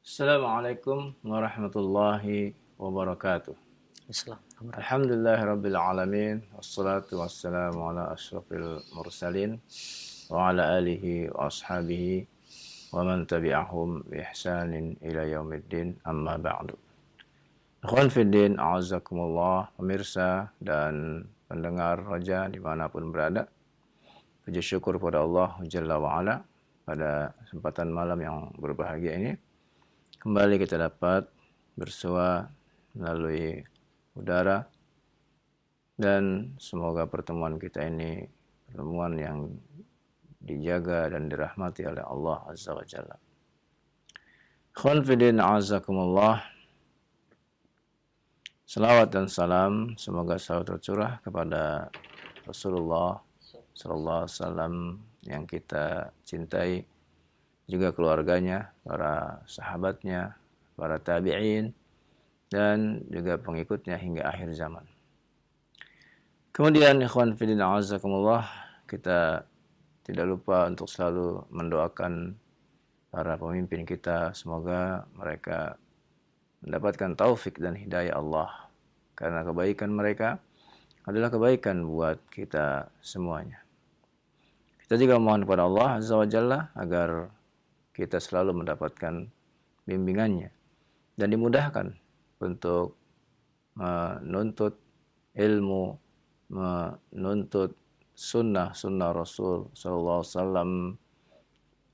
Assalamualaikum warahmatullahi wabarakatuh. Islam. Alhamdulillahi rabbil alamin. Wassalatu wassalamu ala asyrafil mursalin wa ala alihi wa ashabihi wa man tabi'ahum bi ihsanin ila yaumiddin, amma ba'du. Ikhwan fiddin, a'azakumullah, pemirsa dan pendengar roja dimanapun berada. Puji syukur pada Allah Jalla wa'ala pada kesempatan malam yang berbahagia ini. Kembali kita dapat bersua melalui udara, dan semoga pertemuan kita ini pertemuan yang dijaga dan dirahmati oleh Allah Azza wa Jalla. Ikhwan fillah a'azakumullah, salawat dan salam semoga selalu tercurah kepada Rasulullah sallallahu alaihi wasallam yang kita cintai, juga keluarganya, para sahabatnya, para tabi'in, dan juga pengikutnya hingga akhir zaman. Kemudian ikhwan fillah a'azakumullah, kita tidak lupa untuk selalu mendoakan para pemimpin kita, semoga mereka mendapatkan taufik dan hidayah Allah, karena kebaikan mereka adalah kebaikan buat kita semuanya. Kita juga mohon kepada Allah Azza wa Jalla agar kita selalu mendapatkan bimbingannya dan dimudahkan untuk menuntut ilmu, menuntut sunnah Rasul sallallahu alaihi wasallam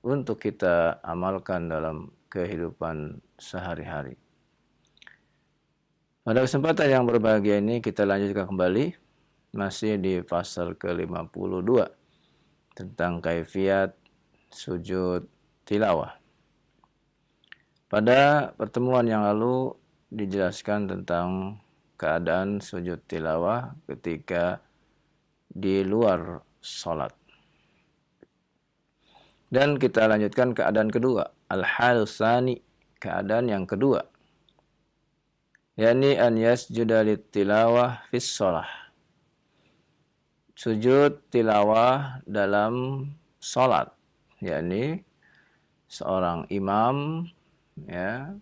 untuk kita amalkan dalam kehidupan sehari-hari. Pada kesempatan yang berbahagia ini kita lanjutkan kembali masih di pasal ke-52 tentang kaifiat sujud tilawah. Pada pertemuan yang lalu dijelaskan tentang keadaan sujud tilawah ketika di luar salat. Dan kita lanjutkan keadaan kedua, al-hal tsani, keadaan yang kedua, yakni an yasjuda lit-tilawah fis shalah. Sujud tilawah dalam salat, yakni seorang imam ya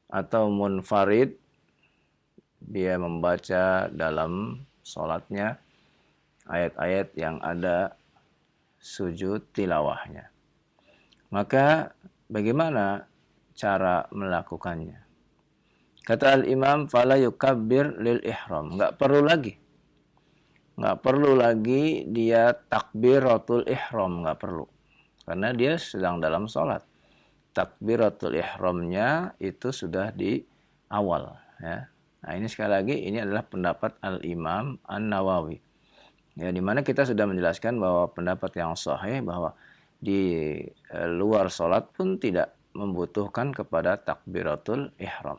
atau munfarid, dia membaca dalam salatnya ayat-ayat yang ada sujud tilawahnya. Maka bagaimana cara melakukannya? Kata al-imam, fala yukabbir lil ihram. Enggak perlu lagi dia takbiratul ihram, enggak perlu. Karena dia sedang dalam salat. Takbiratul ihramnya itu sudah di awal ya. Nah, ini sekali lagi ini adalah pendapat al-Imam An-Nawawi. Ya, di mana kita sudah menjelaskan bahwa pendapat yang sahih bahwa di luar salat pun tidak membutuhkan kepada takbiratul ihram.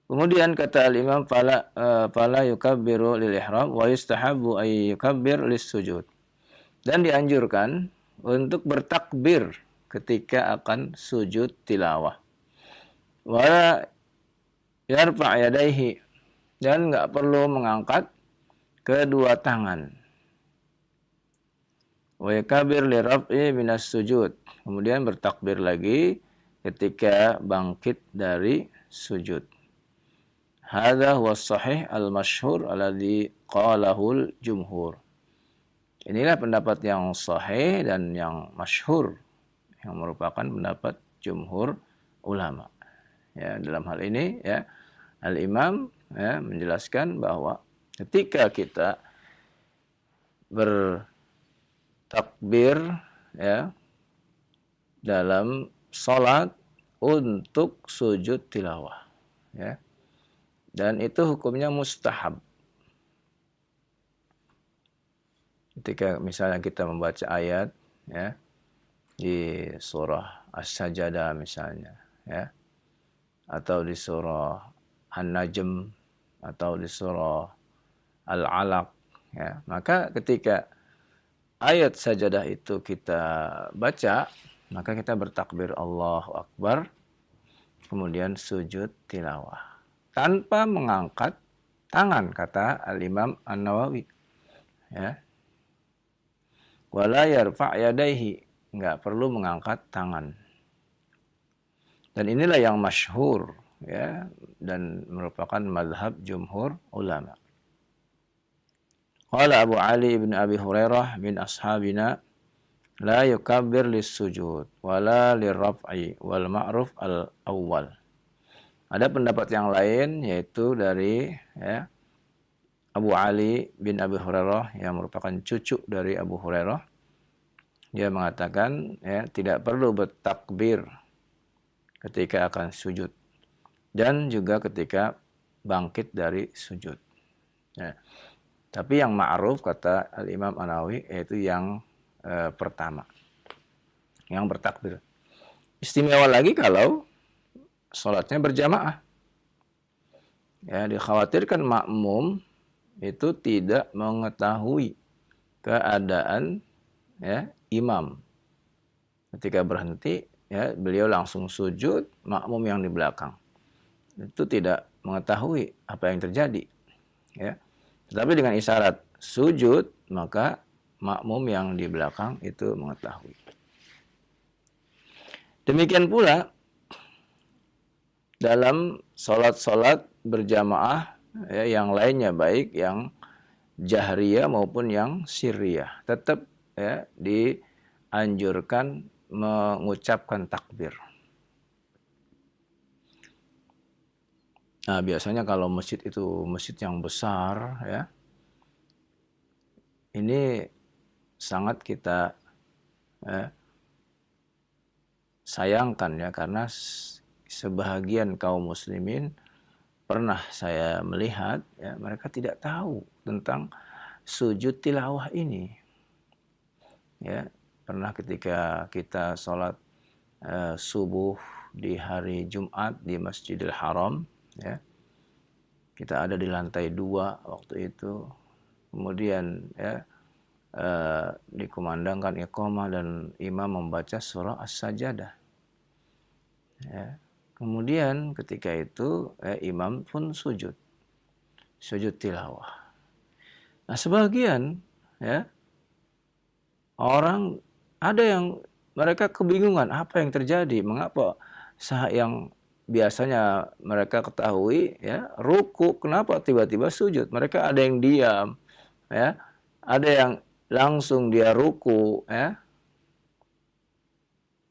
Kemudian kata al-Imam fala yukabbiru lil ihram wa yustahabbu ay yukabbir lis sujud. Dan dianjurkan untuk bertakbir ketika akan sujud tilawah. Wa yarfa' yadayhi, dan enggak perlu mengangkat kedua tangan. Wa yakabir li raf'i minas sujud. Kemudian bertakbir lagi ketika bangkit dari sujud. Hadza huwa sahih al-masyhur alladhi qalahul jumhur. Inilah pendapat yang sahih dan yang masyhur, yang merupakan pendapat jumhur ulama. Ya, dalam hal ini ya al-imam ya menjelaskan bahwa ketika kita bertakbir ya dalam salat untuk sujud tilawah ya, dan itu hukumnya mustahab. Ketika misalnya kita membaca ayat ya di surah As-Sajdah misalnya ya, atau di surah An-Najm, atau di surah Al-Alaq ya, maka ketika ayat sajadah itu kita baca, maka kita bertakbir Allahu Akbar, kemudian sujud tilawah tanpa mengangkat tangan, kata al-Imam An-Nawawi ya. Wala yarfa' yadayhi, nggak perlu mengangkat tangan. Dan inilah yang masyhur, ya, dan merupakan mazhab jumhur ulama. Qala Abu Ali bin Abi Hurairah min ashabina la yukabbir lis-sujud wala lirraf'i wal ma'ruf al-awwal. Ada pendapat yang lain yaitu dari, ya, Abu Ali bin Abi Hurairah yang merupakan cucu dari Abu Hurairah. Dia mengatakan, ya, tidak perlu bertakbir ketika akan sujud dan juga ketika bangkit dari sujud. Ya. Tapi yang ma'ruf kata Al-Imam An-Nawawi yaitu yang pertama, yang bertakbir. Istimewa lagi kalau sholatnya berjamaah. Ya, dikhawatirkan makmum itu tidak mengetahui keadaan, ya, imam. Ketika berhenti, ya, beliau langsung sujud, makmum yang di belakang itu tidak mengetahui apa yang terjadi, ya. Tetapi dengan isyarat sujud, maka makmum yang di belakang itu mengetahui. Demikian pula dalam sholat-sholat berjamaah, ya, yang lainnya, baik yang jahriyah maupun yang sirriyah, tetap, ya, dianjurkan mengucapkan takbir. Nah, biasanya kalau masjid itu masjid yang besar, ya, ini sangat kita, ya, sayangkan, ya, karena sebahagian kaum muslimin pernah saya melihat, ya, mereka tidak tahu tentang sujud tilawah ini. Ya, pernah ketika kita sholat subuh di hari Jumat di Masjidil Haram, ya, kita ada di lantai 2 waktu itu. Kemudian, ya, dikumandangkan iqamah dan imam membaca surah As-Sajdah. Ya. Kemudian ketika itu, imam pun sujud tilawah. Nah, sebagian, ya, orang ada yang mereka kebingungan apa yang terjadi, mengapa saat yang biasanya mereka ketahui, ya, ruku, kenapa tiba-tiba sujud? Mereka ada yang diam, ya, ada yang langsung dia ruku, ya.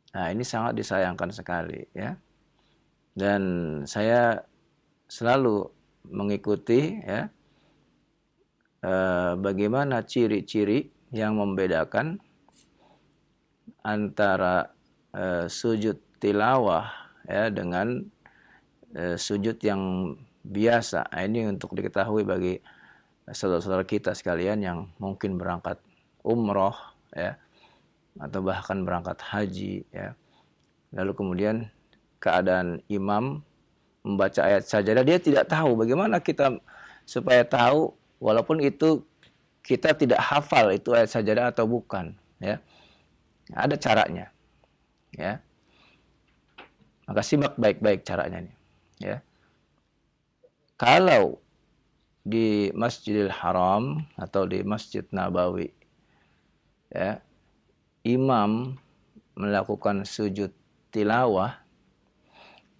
Nah, ini sangat disayangkan sekali, ya. Dan saya selalu mengikuti, ya, bagaimana ciri-ciri yang membedakan antara sujud tilawah, ya, dengan sujud yang biasa. Nah, ini untuk diketahui bagi saudara-saudara kita sekalian yang mungkin berangkat umroh, ya, atau bahkan berangkat haji, ya. Lalu kemudian keadaan imam membaca ayat sajadah, dia tidak tahu. Bagaimana kita supaya tahu walaupun itu kita tidak hafal itu ayat sajadah atau bukan, ya. Ada caranya, ya. Maka simak baik-baik caranya nih, ya. Kalau di Masjidil Haram atau di Masjid Nabawi, ya, imam melakukan sujud tilawah,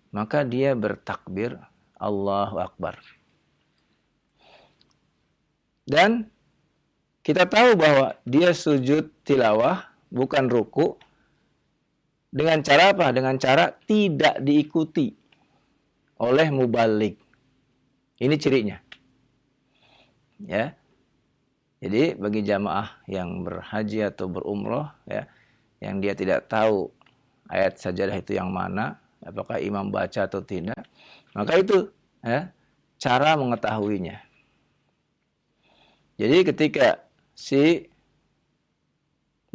maka dia bertakbir Allahu Akbar. Dan kita tahu bahwa dia sujud tilawah, bukan ruku, dengan cara apa? Dengan cara tidak diikuti oleh mubaligh. Ini cirinya, ya. Jadi bagi jamaah yang berhaji atau berumroh, ya, yang dia tidak tahu ayat sajadah itu yang mana, apakah imam baca atau tidak, maka itu, ya, cara mengetahuinya. Jadi ketika si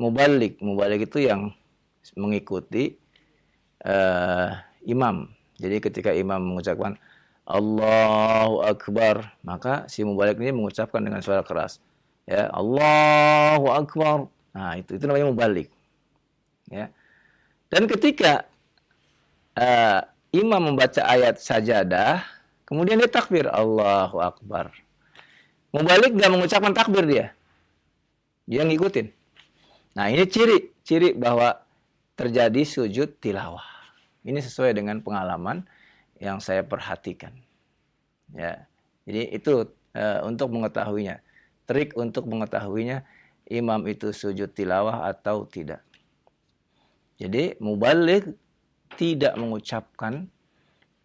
mubaligh itu yang mengikuti imam. Jadi ketika imam mengucapkan Allahu Akbar, maka si mubaligh ini mengucapkan dengan suara keras, ya, Allahu Akbar. Nah, itu namanya mubaligh, ya. Dan ketika imam membaca ayat sajadah, kemudian dia takbir Allahu Akbar, mubaligh nggak mengucapkan takbir, dia ngikutin. Nah, ini ciri ciri bahwa terjadi sujud tilawah. Ini sesuai dengan pengalaman yang saya perhatikan. Ya. Jadi itu untuk mengetahuinya. Trik untuk mengetahuinya imam itu sujud tilawah atau tidak. Jadi mubaligh tidak mengucapkan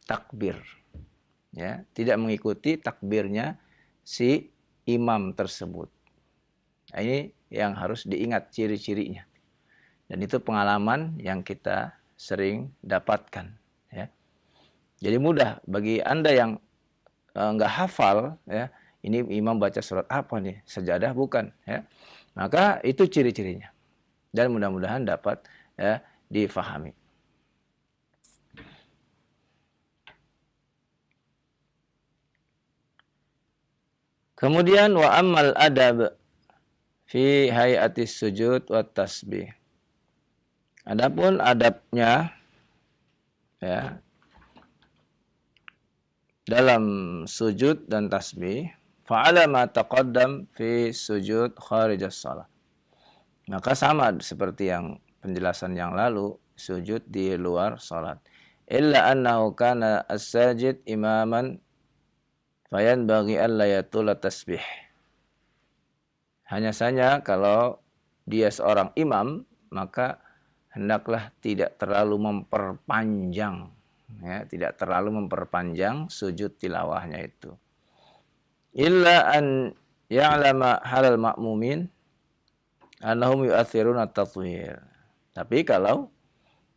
takbir. Ya, tidak mengikuti takbirnya si imam tersebut. Nah, ini yang harus diingat ciri-cirinya. Dan itu pengalaman yang kita sering dapatkan. Ya. Jadi mudah bagi Anda yang nggak hafal, ya, ini imam baca surat apa nih? Sajadah bukan? Ya. Maka itu ciri-cirinya. Dan mudah-mudahan dapat ya, difahami. Kemudian wa ammal adab fi hayatis sujud wa tasbih. Adapun adabnya ya dalam sujud dan tasbih, fa'ala ma taqaddam fi sujud kharijas shalah. Maka sama seperti yang penjelasan yang lalu, sujud di luar salat. Illa annahu kana as-sajid imaman fayanbaghi alla yatula tasbih. Hanya saja kalau dia seorang imam, maka hendaklah tidak terlalu memperpanjang, ya, tidak terlalu memperpanjang sujud tilawahnya itu. Illa an ya'lama halal ma'mumin annahum yu'athiruna at-tathwir. Tapi kalau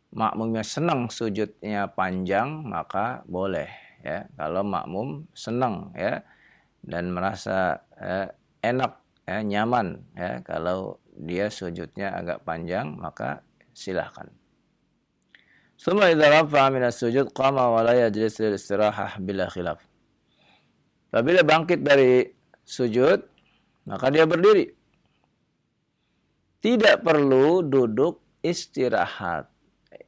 makmumnya senang sujudnya panjang, maka boleh, ya. Kalau makmum senang, ya, dan merasa enak, ya, nyaman, ya, kalau dia sujudnya agak panjang, maka silahkan. Summa idza rafa'a min as-sujud qama wa la yajlis lil istirahah bila khilaf. Apabila bangkit dari sujud, maka dia berdiri. Tidak perlu duduk istirahat.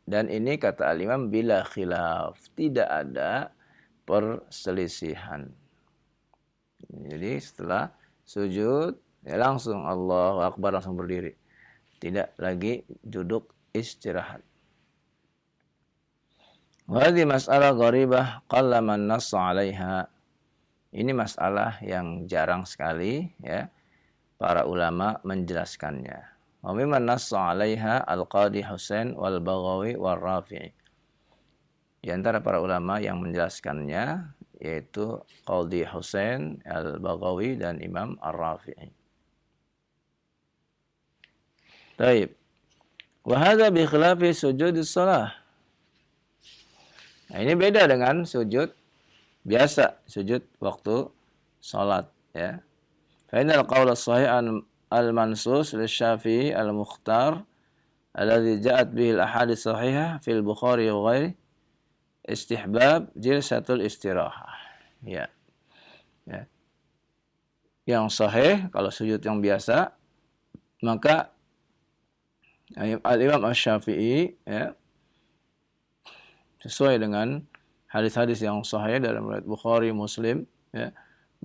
Dan ini kata al-imam bila khilaf, tidak ada perselisihan. Jadi setelah sujud, ya langsung Allahu Akbar, langsung berdiri. Tidak lagi duduk istirahat. Wahdi masalah gharibah qalla man nassa 'alaiha. Ini masalah yang jarang sekali, ya, para ulama menjelaskannya. Wa mimman nassa 'alaiha al-Qadi Husain wal Baghawi wal Rafi'i. Di antara para ulama yang menjelaskannya yaitu Qadi Husain, Al-Baghawi, dan Imam Ar-Rafi'i. Baik. Wa hadza bi khilafi sujudis shalah. Nah, ini beda dengan sujud biasa, sujud waktu salat, ya. Fa innal qaul as-sahih al-mansus lisy-Syafi'i al-Mukhtar alladhi ja'at bihi al-ahadits sahihah fil Bukhari wa ghairi istihbab jilsatul istirahah. Ya. Ya. Yang sahih kalau sujud yang biasa, maka Al-Imam Asy-Syafi'i, ya, sesuai dengan hadis-hadis yang sahih dalam riwayat Bukhari, Muslim, ya,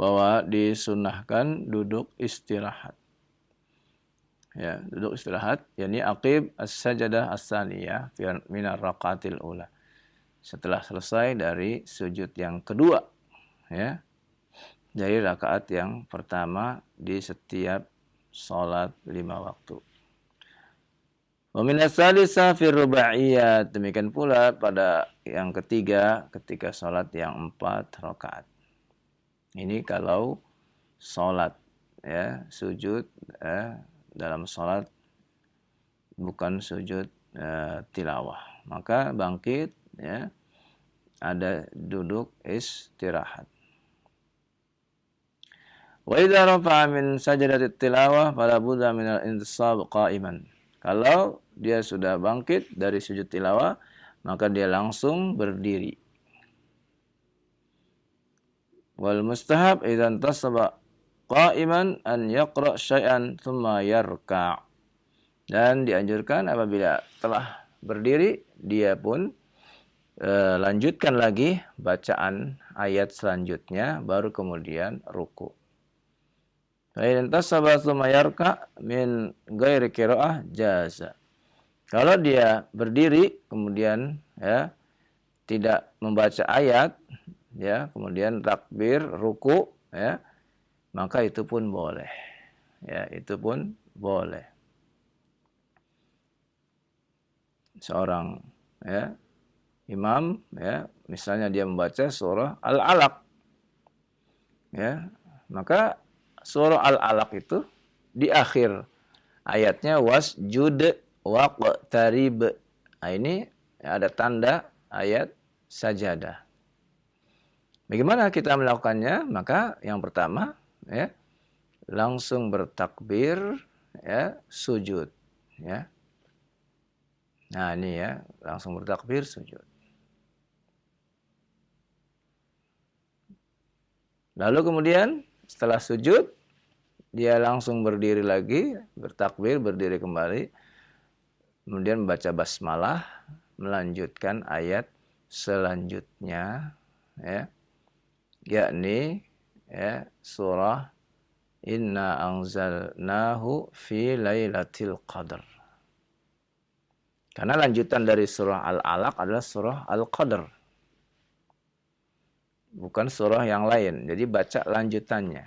bahwa disunahkan duduk istirahat. Ya, duduk istirahat, yakni aqib as-sajadah as-saniyah min ar-raqatil ula. Setelah selesai dari sujud yang kedua, ya, dari rakaat yang pertama di setiap salat 5 waktu. Wa min as-salisa fi rubaiyat, demikian pula pada yang ketiga ketika salat yang 4 rakaat. Ini kalau salat, ya, sujud dalam salat bukan sujud tilawah, maka bangkit, ya, ada duduk istirahat. Wa idza rafa'a min sajdatit tilawah fala budda min al-intisab qa'iman. Kalau dia sudah bangkit dari sujud tilawah, maka dia langsung berdiri. Wal mustahab idza intasaba qa'iman an yaqra' syai'an thumma yarka'. Dan dianjurkan apabila telah berdiri, dia pun lanjutkan lagi bacaan ayat selanjutnya, baru kemudian ruku. Fa in tasaba tsumma yarka' min ghairi qira'ah jaza. Kalau dia berdiri kemudian ya tidak membaca ayat ya, kemudian takbir, ruku ya, maka itu pun boleh. Ya, itu pun boleh. Seorang ya imam ya, misalnya dia membaca surah Al-Alaq ya, maka surah Al-Alaq itu di akhir ayatnya wasjud waqtarib. Nah, ini ada tanda ayat sajadah. Bagaimana kita melakukannya? Maka yang pertama ya, langsung bertakbir ya, sujud ya. Nah, ini ya, langsung bertakbir sujud. Lalu kemudian setelah sujud dia langsung berdiri lagi, bertakbir, berdiri kembali, kemudian membaca basmalah, melanjutkan ayat selanjutnya ya, yakni ya, surah Inna anzalnahu fi lailatul qadar. Karena lanjutan dari surah Al-Alaq adalah surah Al-Qadar. Bukan surah yang lain. Jadi baca lanjutannya.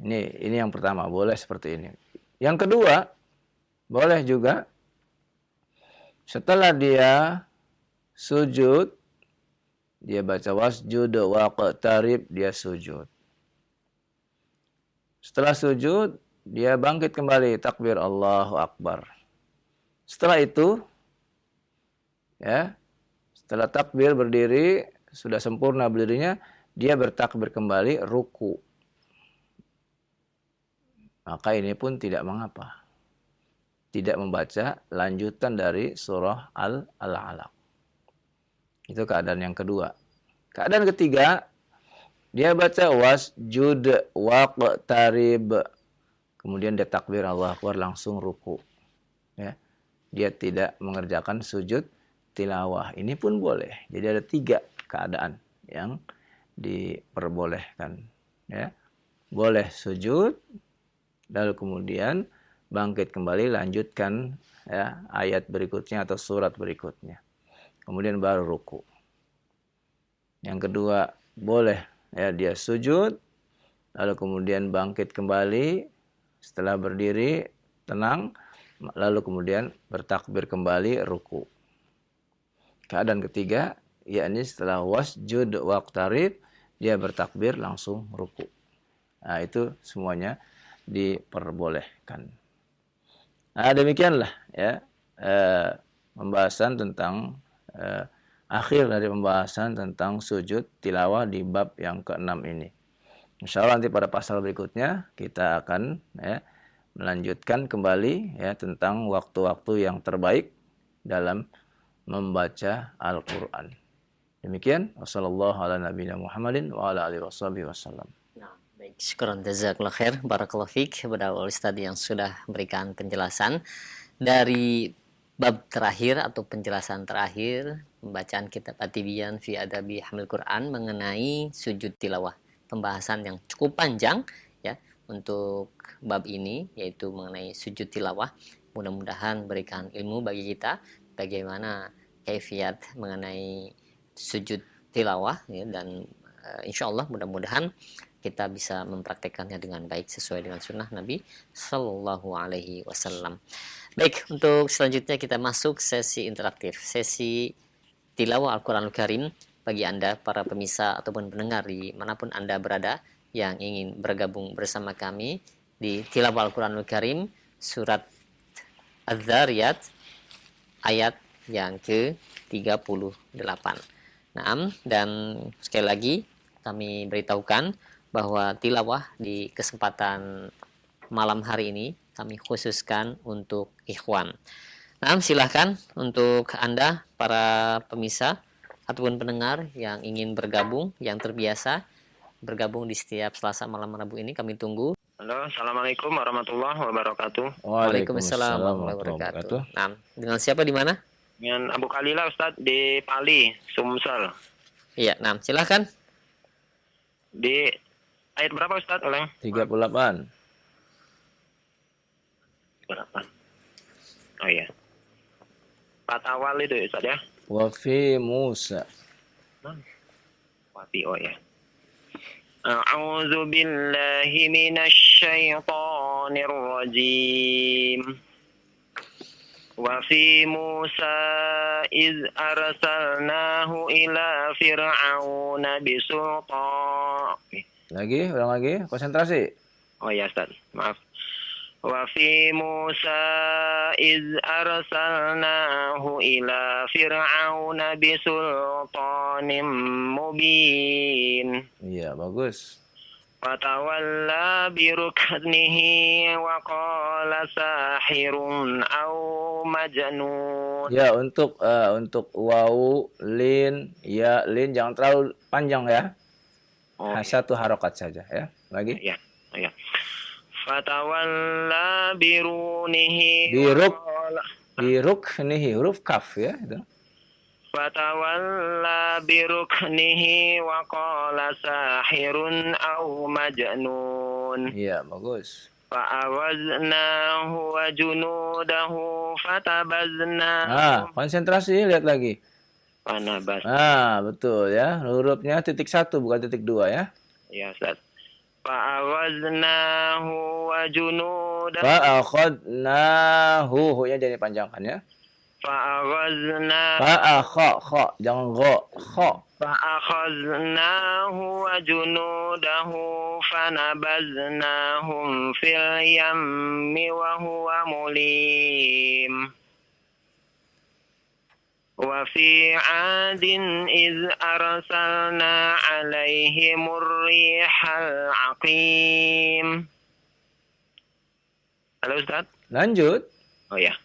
Ini yang pertama, boleh seperti ini. Yang kedua, boleh juga setelah dia sujud, dia baca wasjud waqtarib, dia sujud. Setelah sujud, dia bangkit kembali, takbir Allahu Akbar. Setelah itu, ya, setelah takbir berdiri, sudah sempurna berdirinya, dia bertakbir kembali, ruku. Maka ini pun tidak mengapa. Tidak membaca lanjutan dari surah Al-Alaq. Itu keadaan yang kedua. Keadaan ketiga, dia baca wasjud waqtarib. Kemudian dia takbir Allahu Akbar, langsung ruku. Ya. Dia tidak mengerjakan sujud tilawah. Ini pun boleh. Jadi ada 3 keadaan yang diperbolehkan. Ya. Boleh sujud, lalu kemudian bangkit kembali, lanjutkan ya, ayat berikutnya atau surat berikutnya. Kemudian baru ruku. Yang kedua, boleh ya, dia sujud, lalu kemudian bangkit kembali, setelah berdiri, tenang, lalu kemudian bertakbir kembali, ruku. Keadaan ketiga, yakni setelah wasjud waqtarib, dia bertakbir langsung ruku. Nah, itu semuanya diperbolehkan. Nah, demikianlah ya pembahasan tentang akhir dari pembahasan tentang sujud tilawah di bab yang ke-6 ini. Insyaallah nanti pada pasal berikutnya kita akan ya, melanjutkan kembali ya tentang waktu-waktu yang terbaik dalam membaca Al-Qur'an. Demikian, wassallallahu ala nabiyina Muhammadin wa ala alihi wasallam. Baik, syukran jazakallahu khair, barakallahu fiik kepada Ustaz yang sudah memberikan penjelasan dari bab terakhir atau penjelasan terakhir pembacaan kitab At-Tibyan fi Adabi Hamil Quran mengenai sujud tilawah. Pembahasan yang cukup panjang ya untuk bab ini, yaitu mengenai sujud tilawah. Mudah-mudahan berikan ilmu bagi kita bagaimana kaifiat mengenai sujud tilawah ya, dan insyaallah mudah-mudahan kita bisa mempraktekannya dengan baik sesuai dengan sunnah Nabi Sallallahu Alaihi Wasallam. Baik, untuk selanjutnya kita masuk sesi interaktif, sesi tilawah Al-Quranul Karim bagi Anda para pemirsa ataupun pendengar di manapun Anda berada yang ingin bergabung bersama kami di tilawah Al-Quranul Karim surat Az-Zariyat ayat yang ke-38. Naam, dan sekali lagi kami beritahukan bahwa tilawah di kesempatan malam hari ini kami khususkan untuk ikhwan. Nah, silahkan untuk Anda para pemirsa ataupun pendengar yang ingin bergabung, yang terbiasa bergabung di setiap Selasa malam Rabu ini, kami tunggu. Halo, assalamualaikum warahmatullahi wabarakatuh. Waalaikumsalam warahmatullahi wabarakatuh. Nah, dengan siapa di mana? Dengan Abu Khalila Ustadz di Pali, Sumsel. Iya, nah silahkan. Di ayat berapa Ustadz, Oleng? 38. berapa? Oh iya. Patawal itu ya Ustaz ya. Wa fi Musa. Wafi oh ya. A'udzu billahi minasy syaithanir rajim. Wa fi Musa iz arsalnahu ila fir'auna bisultan. Lagi, ulang lagi, konsentrasi. Oh ya Ustaz, maaf. Wa fi Musa iz arsalnahu ila fir'auna bisultanim mubin. Iya, bagus. Fatawalla biruknihi wa qala sahirun aw majnun. Ya, untuk wawu, lin, ya, lin jangan terlalu panjang ya. Oh, Satu harokat saja ya. Lagi. ya. Oh, ya. Fatawalla birunihi Biruk. wa qala Biruknihi, huruf kaf ya. Itu. Fatawalla biruknihi wa qala sahirun aw majnun. Iya, bagus. Fa'awaznahu wa junudahu fatabazna Konsentrasi, lihat lagi. panabas. Betul ya. Hurufnya titik 1 bukan titik 2 ya. Ya Ustaz. Fa'awaznahu wa junudahu Fa'akhadnahu, hu-nya jangan dipanjangkan ya. fa'awaznahu Kha, jangan gho, kha. fa'akhaznahu wa junudahu fanabaznahum fil yammi wa huwa mulim. Wa fi 'adin iz arsalna 'alaihimur rihal 'aqim. Halo Ustaz? Lanjut. Oh ya.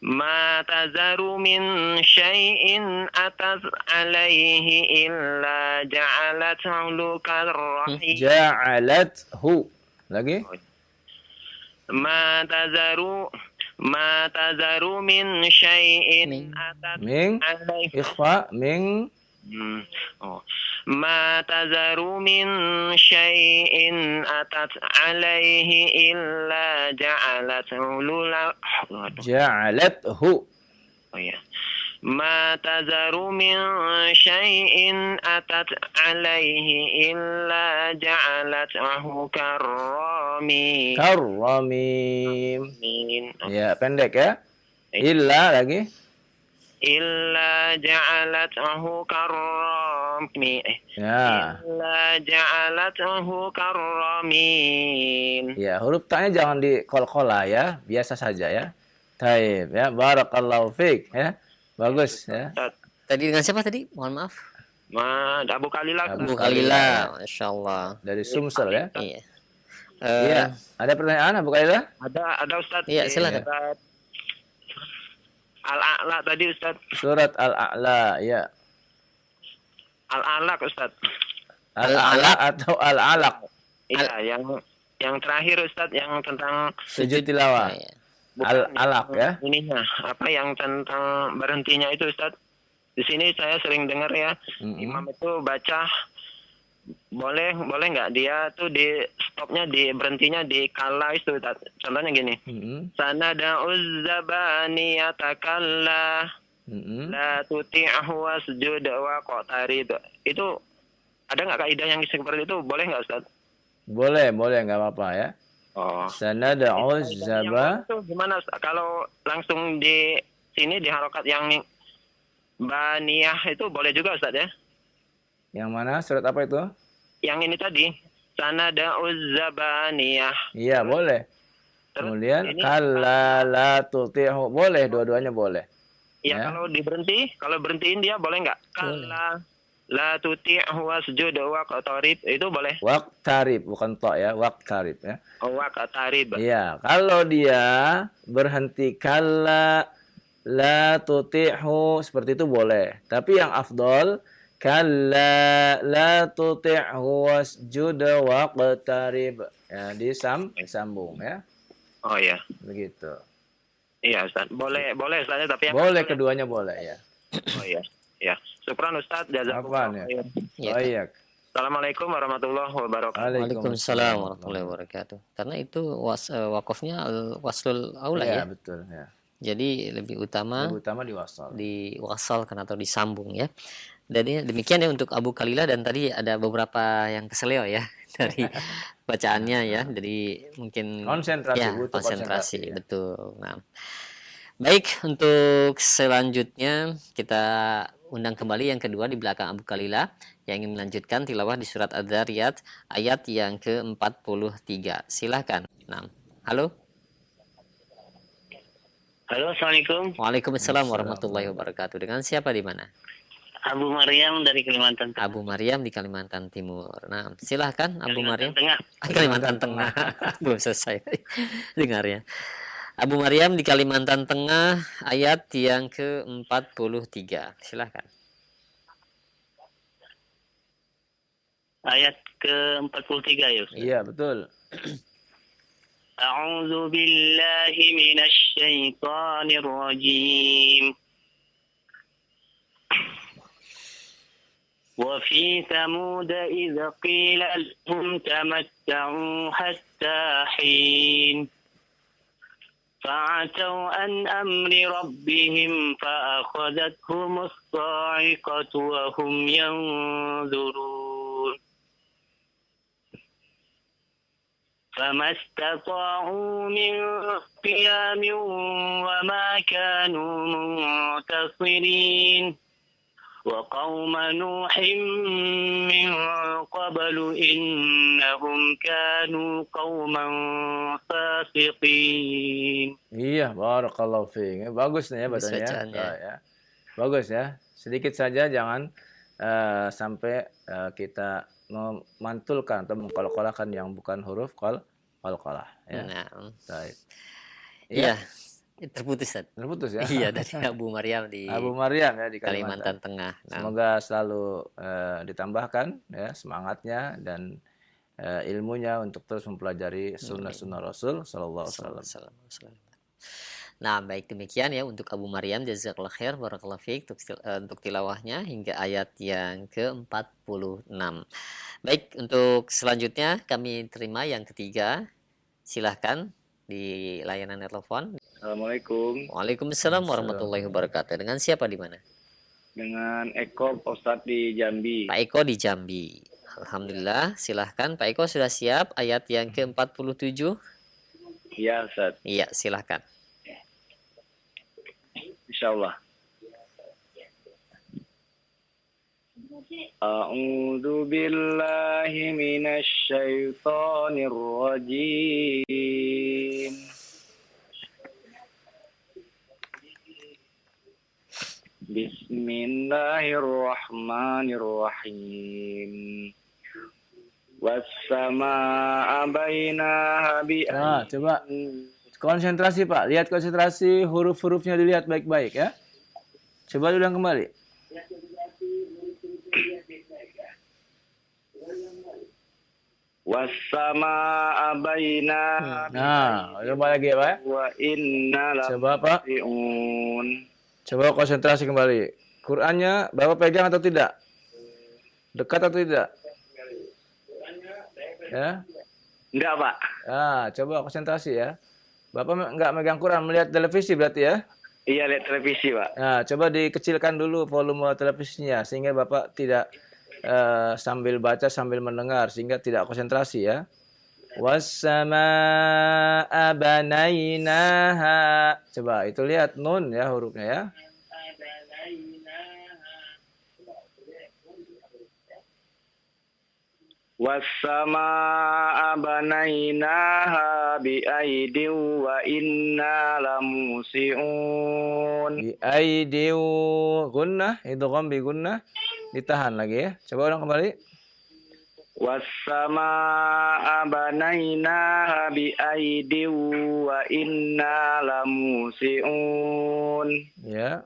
Ma tazaru min syai'in atas 'alaihi illa ja'alathu karrahim. Ja'alathu. Lagi. Ma tazaru min syai'in atas Ming. 'alaihi. Ikhfa. Ming. Ma tazaru min syai'in atat 'alaihi illa ja'alathu Ja'alathu. Oh ya. Ma tazaru min syai'in atat 'alaihi illa ja'alathu karrami. Karramim. Ya, pendek ya. Illa lagi. Illa ja'alathu karrami. Ya. Illa ja'alathu karramin. Ya, huruf ta-nya jangan dikol-kola ya, biasa saja ya. Taib ya, barakallahu fiik ya. Bagus ya. Tadi dengan siapa tadi? Mohon maaf. Abu Kalila. Abu Kalila, Masya Allah. Dari Sumsel ya. Iya. Iya, ada pertanyaan Abu Kalila? Ada Ustaz. Iya, silakan. Al-A'la tadi Ustaz. Surat Al-A'la, ya. Al-Alaq Ustaz. Al-A'la atau Al-Alaq? Iya, yang terakhir Ustaz yang tentang Sujud tilawah. Iya. Al-Alaq ya. Ininya, apa yang tentang berhentinya itu Ustaz. Di sini saya sering dengar ya, imam itu baca boleh nggak dia tuh di stopnya di berhentinya di kala itu Ustaz. Contohnya gini. Sanada'uz zabani yatakalla la tuti'hu wasjud wa qatarib. Itu ada nggak kaidah yang seperti itu? Boleh nggak Ustaz? Boleh, nggak apa-apa ya. Oh. Sanada'uz zaba. Itu gimana Ustaz? Kalau langsung di sini di harokat yang baniyah itu boleh juga Ustaz ya? Yang mana? Surat apa itu? Yang ini tadi. Sanada'uz zabaniyah. Iya, boleh. Kemudian kalla la tuti'hu. Boleh, dua-duanya boleh. Ya, kalau berhentiin dia boleh nggak? Kalla la tuti'hu wasjud wa qatarib. Itu boleh. Waqtarib, bukan ta ya, waqtarib ya. Wa qatarib. Iya, kalau dia berhenti kalla la tuti'hu seperti itu boleh. Tapi yang afdol kalla la tuti'hu wasjud waqtarib. Ya, disambung ya. Oh iya. Begitu. Iya Ustaz. Boleh Ustaz tapi yang boleh keduanya boleh ya. Oh iya. Ya. Syukran Ustaz. Apaan ya? Ya. Baik. Assalamualaikum warahmatullahi wabarakatuh. Waalaikumsalam warahmatullahi wabarakatuh. Karena itu wakafnya waslul aula Iya, ya. betul ya. Jadi lebih utama Lebih utama diwasal. diwasalkan atau disambung ya. Dan demikian ya untuk Abu Khalilah, dan tadi ada beberapa yang keseleo ya dari bacaannya ya. Jadi mungkin Konsentrasi, ya butuh konsentrasi, konsentrasi, ya. betul. Nah, baik, untuk selanjutnya kita undang kembali yang kedua di belakang Abu Khalilah yang ingin melanjutkan tilawah di surat Adz-Dzariyat ayat yang ke-43. Silakan. Nah, halo. Halo, Assalamualaikum. Waalaikumsalam warahmatullahi wabarakatuh. Dengan siapa di mana? Abu Maryam dari Kalimantan Tengah. Abu Maryam di Kalimantan Timur. Nah, silahkan Abu Maryam. Tengah. Kalimantan Tengah. Belum selesai dengarnya. Abu Maryam di Kalimantan Tengah ayat yang ke-43. Silahkan. Ayat ke-43 ya. Iya, betul. A'udzu billahi minasy syaithanir rajim. وفي ثمود إذ قيل لهم تمتعوا حتى حين فعتوا عن أمر ربهم فأخذتهم الصاعقة وهم ينظرون فما استطاعوا من قيام وما كانوا منتصرين وقوم نوح من قبل إنهم كانوا قوما فاسقين. Iya, barakallahu fiik. Bagus nih ya bacanya. Ya. Bagus ya. Sedikit saja, jangan sampai kita memantulkan atau mengkolok-kolakkan yang bukan huruf qalqalah ya. Nah. Baik. Iya. Terputus ya. Iya, dari Abu Maryam di Kalimantan Tengah. Nah. Semoga selalu ditambahkan ya semangatnya dan ilmunya untuk terus mempelajari sunnah-sunnah Rasul sallallahu alaihi wasallam. Nah, baik, demikian ya untuk Abu Maryam, jazakallahu khair, barakallahu fiik untuk tilawahnya hingga ayat yang ke-46. Baik, untuk selanjutnya kami terima yang ketiga. Silahkan di layanan telepon. Assalamualaikum. Waalaikumsalam warahmatullahi wabarakatuh. Dengan siapa di mana? Dengan Eko, Ustadz di Jambi. Pak Eko di Jambi. Alhamdulillah, silahkan Pak Eko, sudah siap ayat yang ke-47? Iya, Ustadz. Iya, silahkan. Insyaallah. A'udzu billahi minasy syaithanir rajim. Bismillahirrahmanirrahim. Was-samaa'a bainaha Nah, coba konsentrasi Pak. Lihat konsentrasi, huruf-hurufnya dilihat baik-baik ya. Coba ulang kembali. Was-samaa'a bainaha. Nah, coba lagi Pak. Wa inna Coba Pak. Coba konsentrasi kembali. Qurannya Bapak pegang atau tidak? Dekat atau tidak? Ya? Enggak, Pak. Nah, coba konsentrasi ya. Bapak enggak megang Quran, melihat televisi berarti ya? Iya, lihat televisi, Pak. Nah, coba dikecilkan dulu volume televisinya sehingga Bapak tidak sambil baca sambil mendengar sehingga tidak konsentrasi ya. Was-samaa'a banainaha. Coba itu lihat nun ya hurufnya ya. Was-samaa'a banainaha bi'aidin wa inna lamusi'un. Bi'aidiw gunnah, idgham bi gunnah. Ditahan lagi ya. Coba ulang kembali. Was-samaa'a banainaha bi'aidin wa inna lamusi'un. Ya.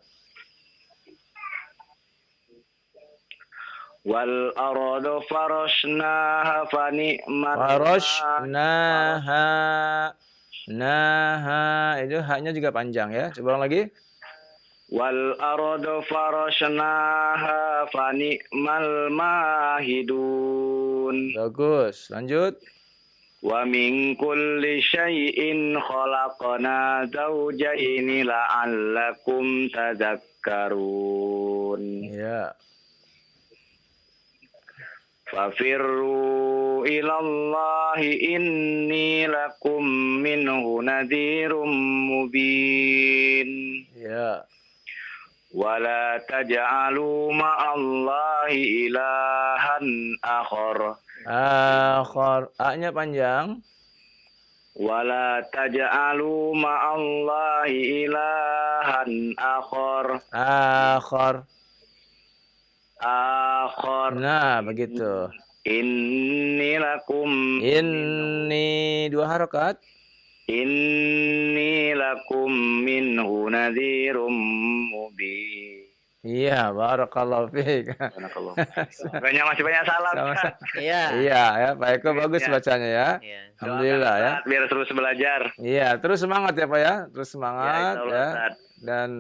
Wal ardu farashnaha fani'mat. Farashnaha. Naha. Itu haknya juga panjang ya. Coba ulang lagi. wal arda farashnaha fani'mal mahidun. Bagus. Lanjut. Wa min kulli syai'in khalaqna zawjaini la'allakum tadhakkarun. Ya. Fafirru ilallahi inni lakum minhu nadhirum mubin. Ya. Wala taj'alu ma'allahi ilahan akhar. Akhar. A-nya panjang. Wala taj'alu ma'allahi ilahan akhar. Akhar. Akhar. Nah, begitu. Inni lakum. Ini 2 harokat. Inni lakum minhu nadhirum mubin. Iya, barakallahu fiik. Masih banyak salam. Sama-sama. Iya. Iya, ya, Pak Eko bagus bacanya ya. Iya. Alhamdulillah ya. Biar terus belajar. Iya, terus semangat ya Pak ya. Terus semangat insya Allah, ya. Ustaz. Dan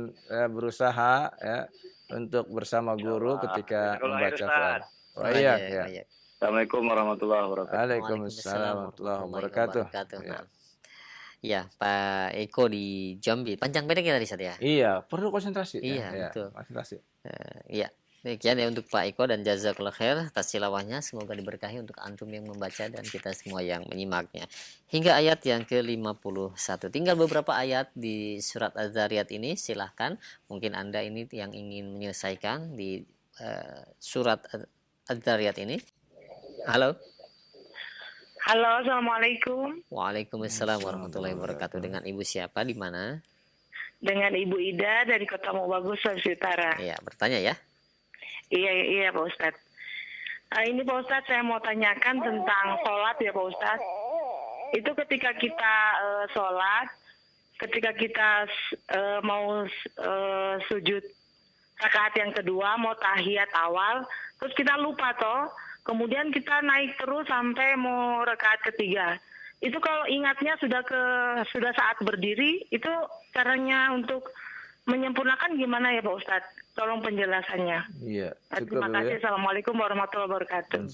berusaha ya untuk bersama guru ketika Jazakallah membaca khair, Quran. Ustaz. Oh iya, ya. Baik. Assalamualaikum warahmatullahi wabarakatuh. Waalaikumsalam warahmatullahi wabarakatuh. Ya. Ya, Pak Eko di Jambi. Panjang pendek ya tadi Ustaz ya? Iya, perlu konsentrasi. Iya, ya. betul. Konsentrasi. Iya. Demikian ya untuk Pak Eko dan jazakallahu khair atas tilawahnya. Semoga diberkahi untuk antum yang membaca dan kita semua yang menyimaknya. Hingga ayat yang ke-51. Tinggal beberapa ayat di surat Az-Zariyat ini. Silahkan. Mungkin Anda ini yang ingin menyelesaikan di surat Az-Zariyat ini. Halo. Halo, assalamualaikum. Waalaikumsalam warahmatullahi wabarakatuh. Dengan Ibu siapa di mana? Dengan Ibu Ida dari Kota Mobagus, Sulawesi Utara. Iya, bertanya ya. Iya Pak Ustadz. Ini Pak Ustadz saya mau tanyakan tentang sholat ya Pak Ustadz. Itu ketika kita sholat, ketika kita mau sujud rakaat yang kedua, mau tahiyat awal, terus kita lupa toh, kemudian kita naik terus sampai mau rakaat ketiga. Itu kalau ingatnya sudah saat berdiri, itu caranya untuk menyempurnakan gimana ya Pak Ustadz? Tolong penjelasannya. Iya, Terima kasih. Assalamualaikum warahmatullahi wabarakatuh.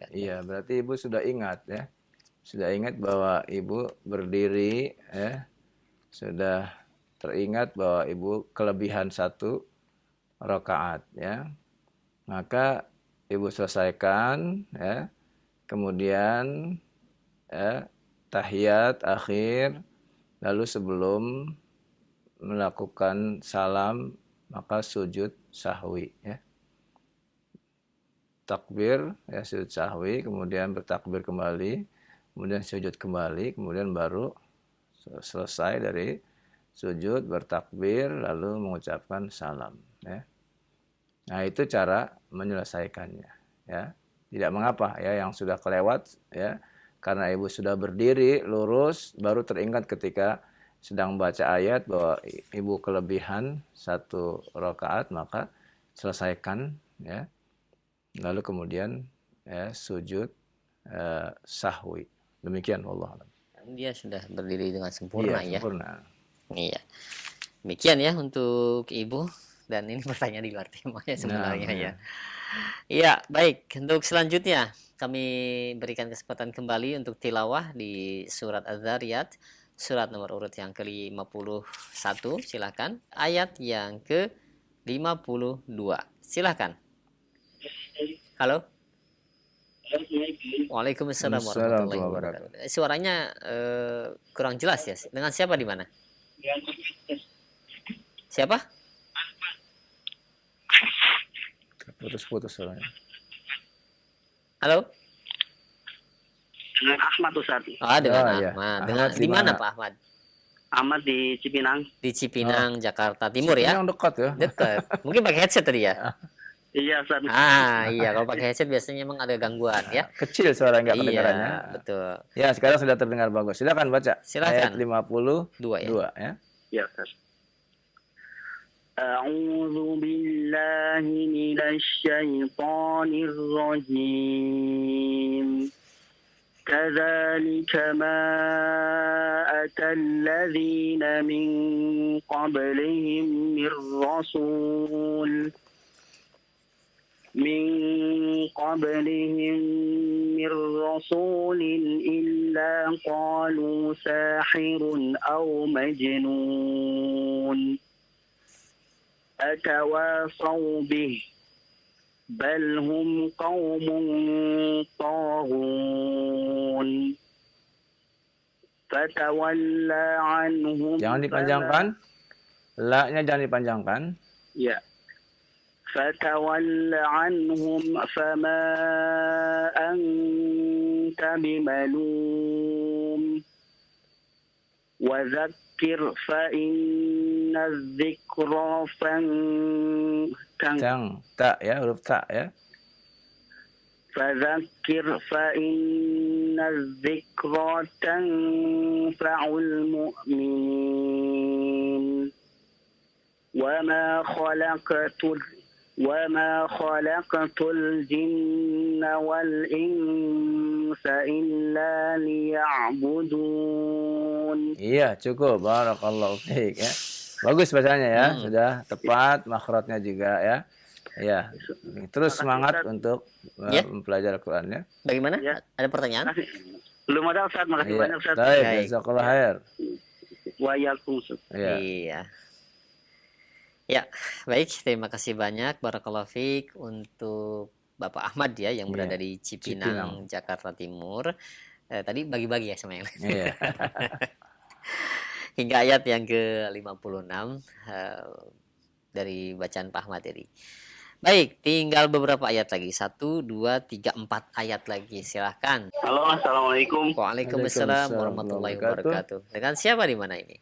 Iya, berarti Ibu sudah ingat ya. Sudah ingat bahwa Ibu berdiri ya. Sudah teringat bahwa Ibu kelebihan 1 rakaat ya. Maka Ibu selesaikan ya. Kemudian ya, tahiyat akhir, lalu sebelum melakukan salam maka sujud sahwi ya. Takbir ya, sujud sahwi, kemudian bertakbir kembali, kemudian sujud kembali, kemudian baru selesai dari sujud bertakbir lalu mengucapkan salam ya. Nah, itu cara menyelesaikannya ya. Tidak mengapa ya yang sudah kelewat ya. Karena Ibu sudah berdiri lurus baru teringat ketika sedang baca ayat bahwa Ibu kelebihan 1 rakaat, maka selesaikan ya. Lalu kemudian ya, sujud sahwi. Demikian Allah. Dia sudah berdiri dengan sempurna ya. Sempurna. Iya. Demikian ya untuk Ibu, dan ini pertanyaan di luar temanya sebenarnya ya. Iya, baik. Untuk selanjutnya kami berikan kesempatan kembali untuk tilawah di surat Az-Zariyat. Surat nomor urut yang ke-51, silakan. Ayat yang ke-52. Silakan. Halo. Waalaikumsalam warahmatullahi wabarakatuh. Suaranya kurang jelas ya. Dengan siapa di mana? Siapa? Putus-putus suaranya. Halo. Dengan Ahmad Ustaz. Dengan iya. Ahmad. Ahmad Di mana Pak Ahmad? Ahmad di Cipinang. Di Cipinang, Jakarta Timur ya? Yang dekat ya. Dekat. Mungkin pakai headset tadi ya? Iya Ustaz. Iya, kalau pakai headset biasanya memang ada gangguan ya. Kecil suara nggak kedengarannya. Iya, betul. Ya, sekarang sudah terdengar bagus. Silakan baca. Silakan. Ayat 52 ya. Ya Ustaz. A'udzu billahi minasy syaithanir rajim. كذلك ما أتى الذين من قبلهم من رسول إلا قالوا ساحر أو مجنون أتواصوا به بل هم قوم طاغون فتولى عنهم Jangan dipanjangkan. La-nya jangan dipanjangkan. Ya. فتول عنهم فما أنت بملوم وذكر فإن الذكرى Ta ya, huruf ta ya. فذكر فإن الذكرى تنفع المؤمنين وما خلقت الجن والإنس إلا ليعبدون. Iya, cukup. Barakallahu fiik ya. Bagus bacanya ya, sudah tepat, makhrajnya juga ya. Ya. Terus semangat untuk mempelajari Al-Qur'an ya. Bagaimana? Ya. Ada pertanyaan? Belum ada Ustaz, makasih banyak Ustaz. Baik, jazakallahu khair. Wa yakum Ustaz. Iya. Iya. Ya, baik. Terima kasih banyak. Barakallahu fiik untuk Bapak Ahmad ya yang berada di Cipinang, Jakarta Timur. Tadi bagi-bagi ya sama yang lain. Iya. Hingga ayat yang ke-56 dari bacaan Pak Ahmad tadi. Baik, tinggal beberapa ayat lagi. 1, 2, 3, 4 ayat lagi. Silahkan. Halo, assalamualaikum. Waalaikumsalam warahmatullahi wabarakatuh. Dengan siapa di mana ini?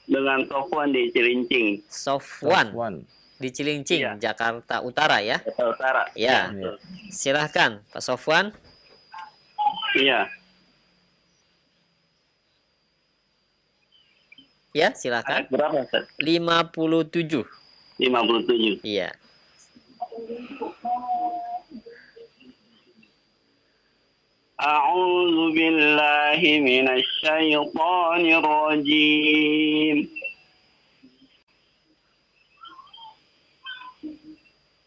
Dengan Sofwan di Cilincing. Sofwan di Cilincing, Iya. Jakarta Utara ya. Jakarta Utara. Ya. Iya. Silahkan Pak Sofwan. Iya. Ya, silahkan. Ayat berapa Ustaz? 57. 57. Iya. أعوذ بالله من الشيطان الرجيم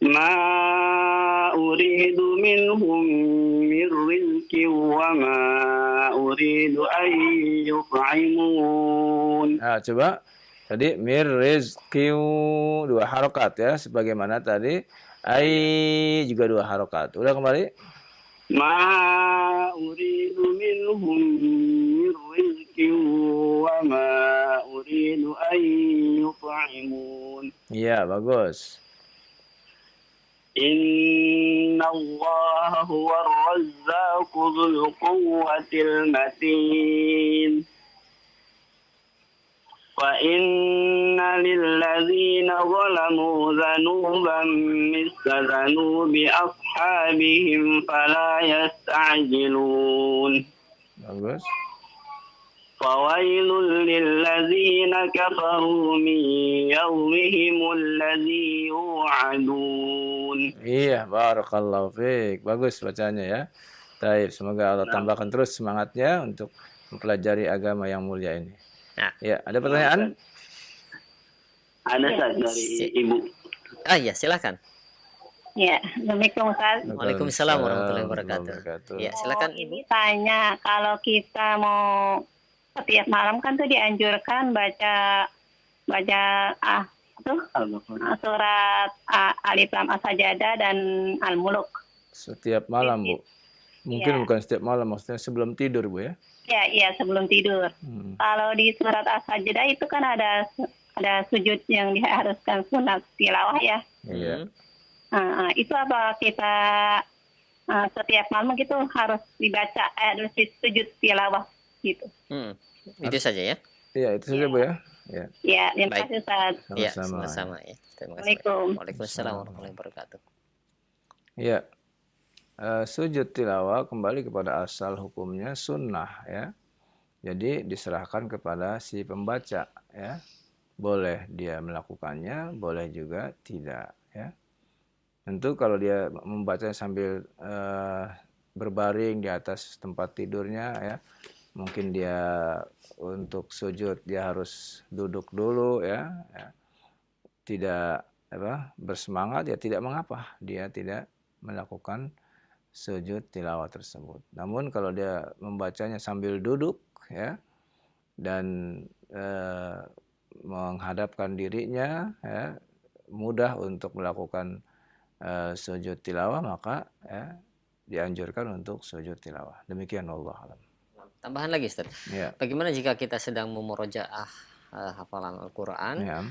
ما أريد منهم من رزق وما أريد أن يطعمون. Nah, coba tadi mir rizqiu 2 harokat ya, sebagaimana tadi ai juga 2 harokat. Udah kembali. ما أريد منهم من رزق وما أريد أن يطعمون. Iya, bagus. إن الله هو الرزاق ذو القوة المتين وإن للذين ظلموا ذنوبا مثل ذنوب أصحابهم فلا يستعجلون. Bagus. فويل للذين كفروا من يومهم الذي يوعدون. Iya, barakallahu fiik. Bagus bacanya ya. Baik, semoga Allah tambahkan terus semangatnya untuk mempelajari agama yang mulia ini. Nah. Ya, ada pertanyaan? Ada Ustaz dari Ibu. Iya, silakan. Ya, Assalamualaikum Ustaz. Waalaikumsalam warahmatullahi wabarakatuh. Ya, silakan Ibu. Ini tanya, kalau kita mau setiap malam kan tuh dianjurkan baca surat Alif Lam As-Sajadah dan Al-Muluk. Setiap malam, Bu. Mungkin Iya. bukan setiap malam, maksudnya sebelum tidur, Bu ya. Iya, sebelum tidur. Kalau di surat As-Sajadah itu kan ada sujud yang diharuskan sunat tilawah ya. Iya. Itu apa kita setiap malam gitu harus dibaca harus sujud tilawah gitu. Itu saja ya. Iya, itu saja, Bu ya. Ya. Ya, terima Baik. kasih Ustaz. Iya, Sama-sama. sama-sama ya. Terima kasih. Waalaikum. Waalaikumsalam warahmatullahi wabarakatuh. Ya. Sujud tilawah kembali kepada asal hukumnya sunnah ya. Jadi diserahkan kepada si pembaca ya. Boleh dia melakukannya, boleh juga tidak ya. Tentu kalau dia membaca sambil berbaring di atas tempat tidurnya ya. Mungkin dia untuk sujud dia harus duduk dulu ya. Tidak bersemangat ya tidak mengapa dia tidak melakukan sujud tilawah tersebut. Namun kalau dia membacanya sambil duduk ya dan menghadapkan dirinya ya, mudah untuk melakukan sujud tilawah, maka ya, dianjurkan untuk sujud tilawah. Demikian Allah alam. Tambahan lagi Ustaz. Ya. Bagaimana jika kita sedang memurojaah hafalan Al-Qur'an Ya.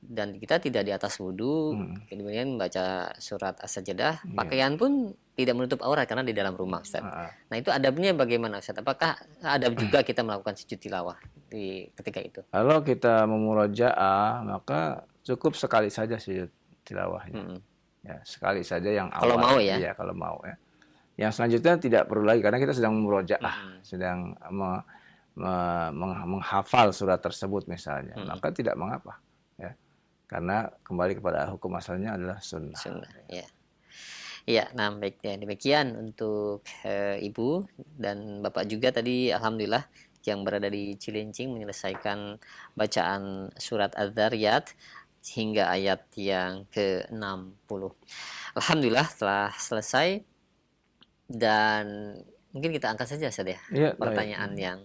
dan kita tidak di atas wudhu, kemudian membaca surat As-Sajdah, pakaian pun tidak menutup aurat karena di dalam rumah, Ustaz. Nah, itu adabnya bagaimana, Ustaz? Apakah adab juga kita melakukan sujud tilawah di ketika itu? Kalau kita memurojaah, maka cukup sekali saja sujud tilawahnya. Ya, sekali saja yang awal. Kalau mau ya? Ya, kalau mau ya. Yang selanjutnya tidak perlu lagi karena kita sedang memurojaah, sedang menghafal surat tersebut misalnya. Maka tidak mengapa ya. Karena kembali kepada hukum asalnya adalah sunnah. Ya. Ya, nah baik ya, demikian untuk Ibu dan Bapak juga tadi alhamdulillah yang berada di Cilincing menyelesaikan bacaan surat Az-Zariyat hingga ayat yang ke-60. Alhamdulillah telah selesai dan mungkin kita angkat saja Ustaz ya, pertanyaan yang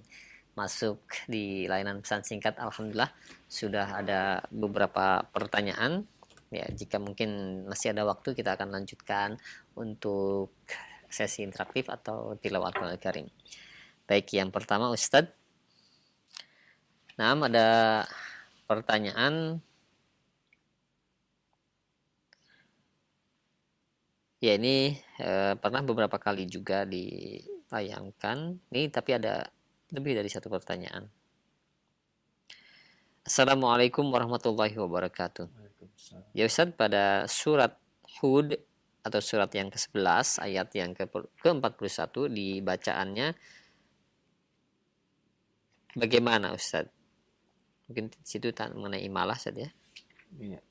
masuk di layanan pesan singkat. Alhamdulillah sudah ada beberapa pertanyaan. Ya, jika mungkin masih ada waktu kita akan lanjutkan untuk sesi interaktif atau tilawah Al-Qur'an Al-Karim. Baik, yang pertama Ustadz. Nah, ada pertanyaan. Ya, ini pernah beberapa kali juga ditayangkan. Ini tapi ada lebih dari satu pertanyaan. Assalamualaikum warahmatullahi wabarakatuh. Ya Ustaz, pada surat Hud atau surat yang ke-11 ayat yang ke-41 di bacaannya bagaimana Ustaz? Mungkin di situ mengenai imalah Ustaz ya. Iya.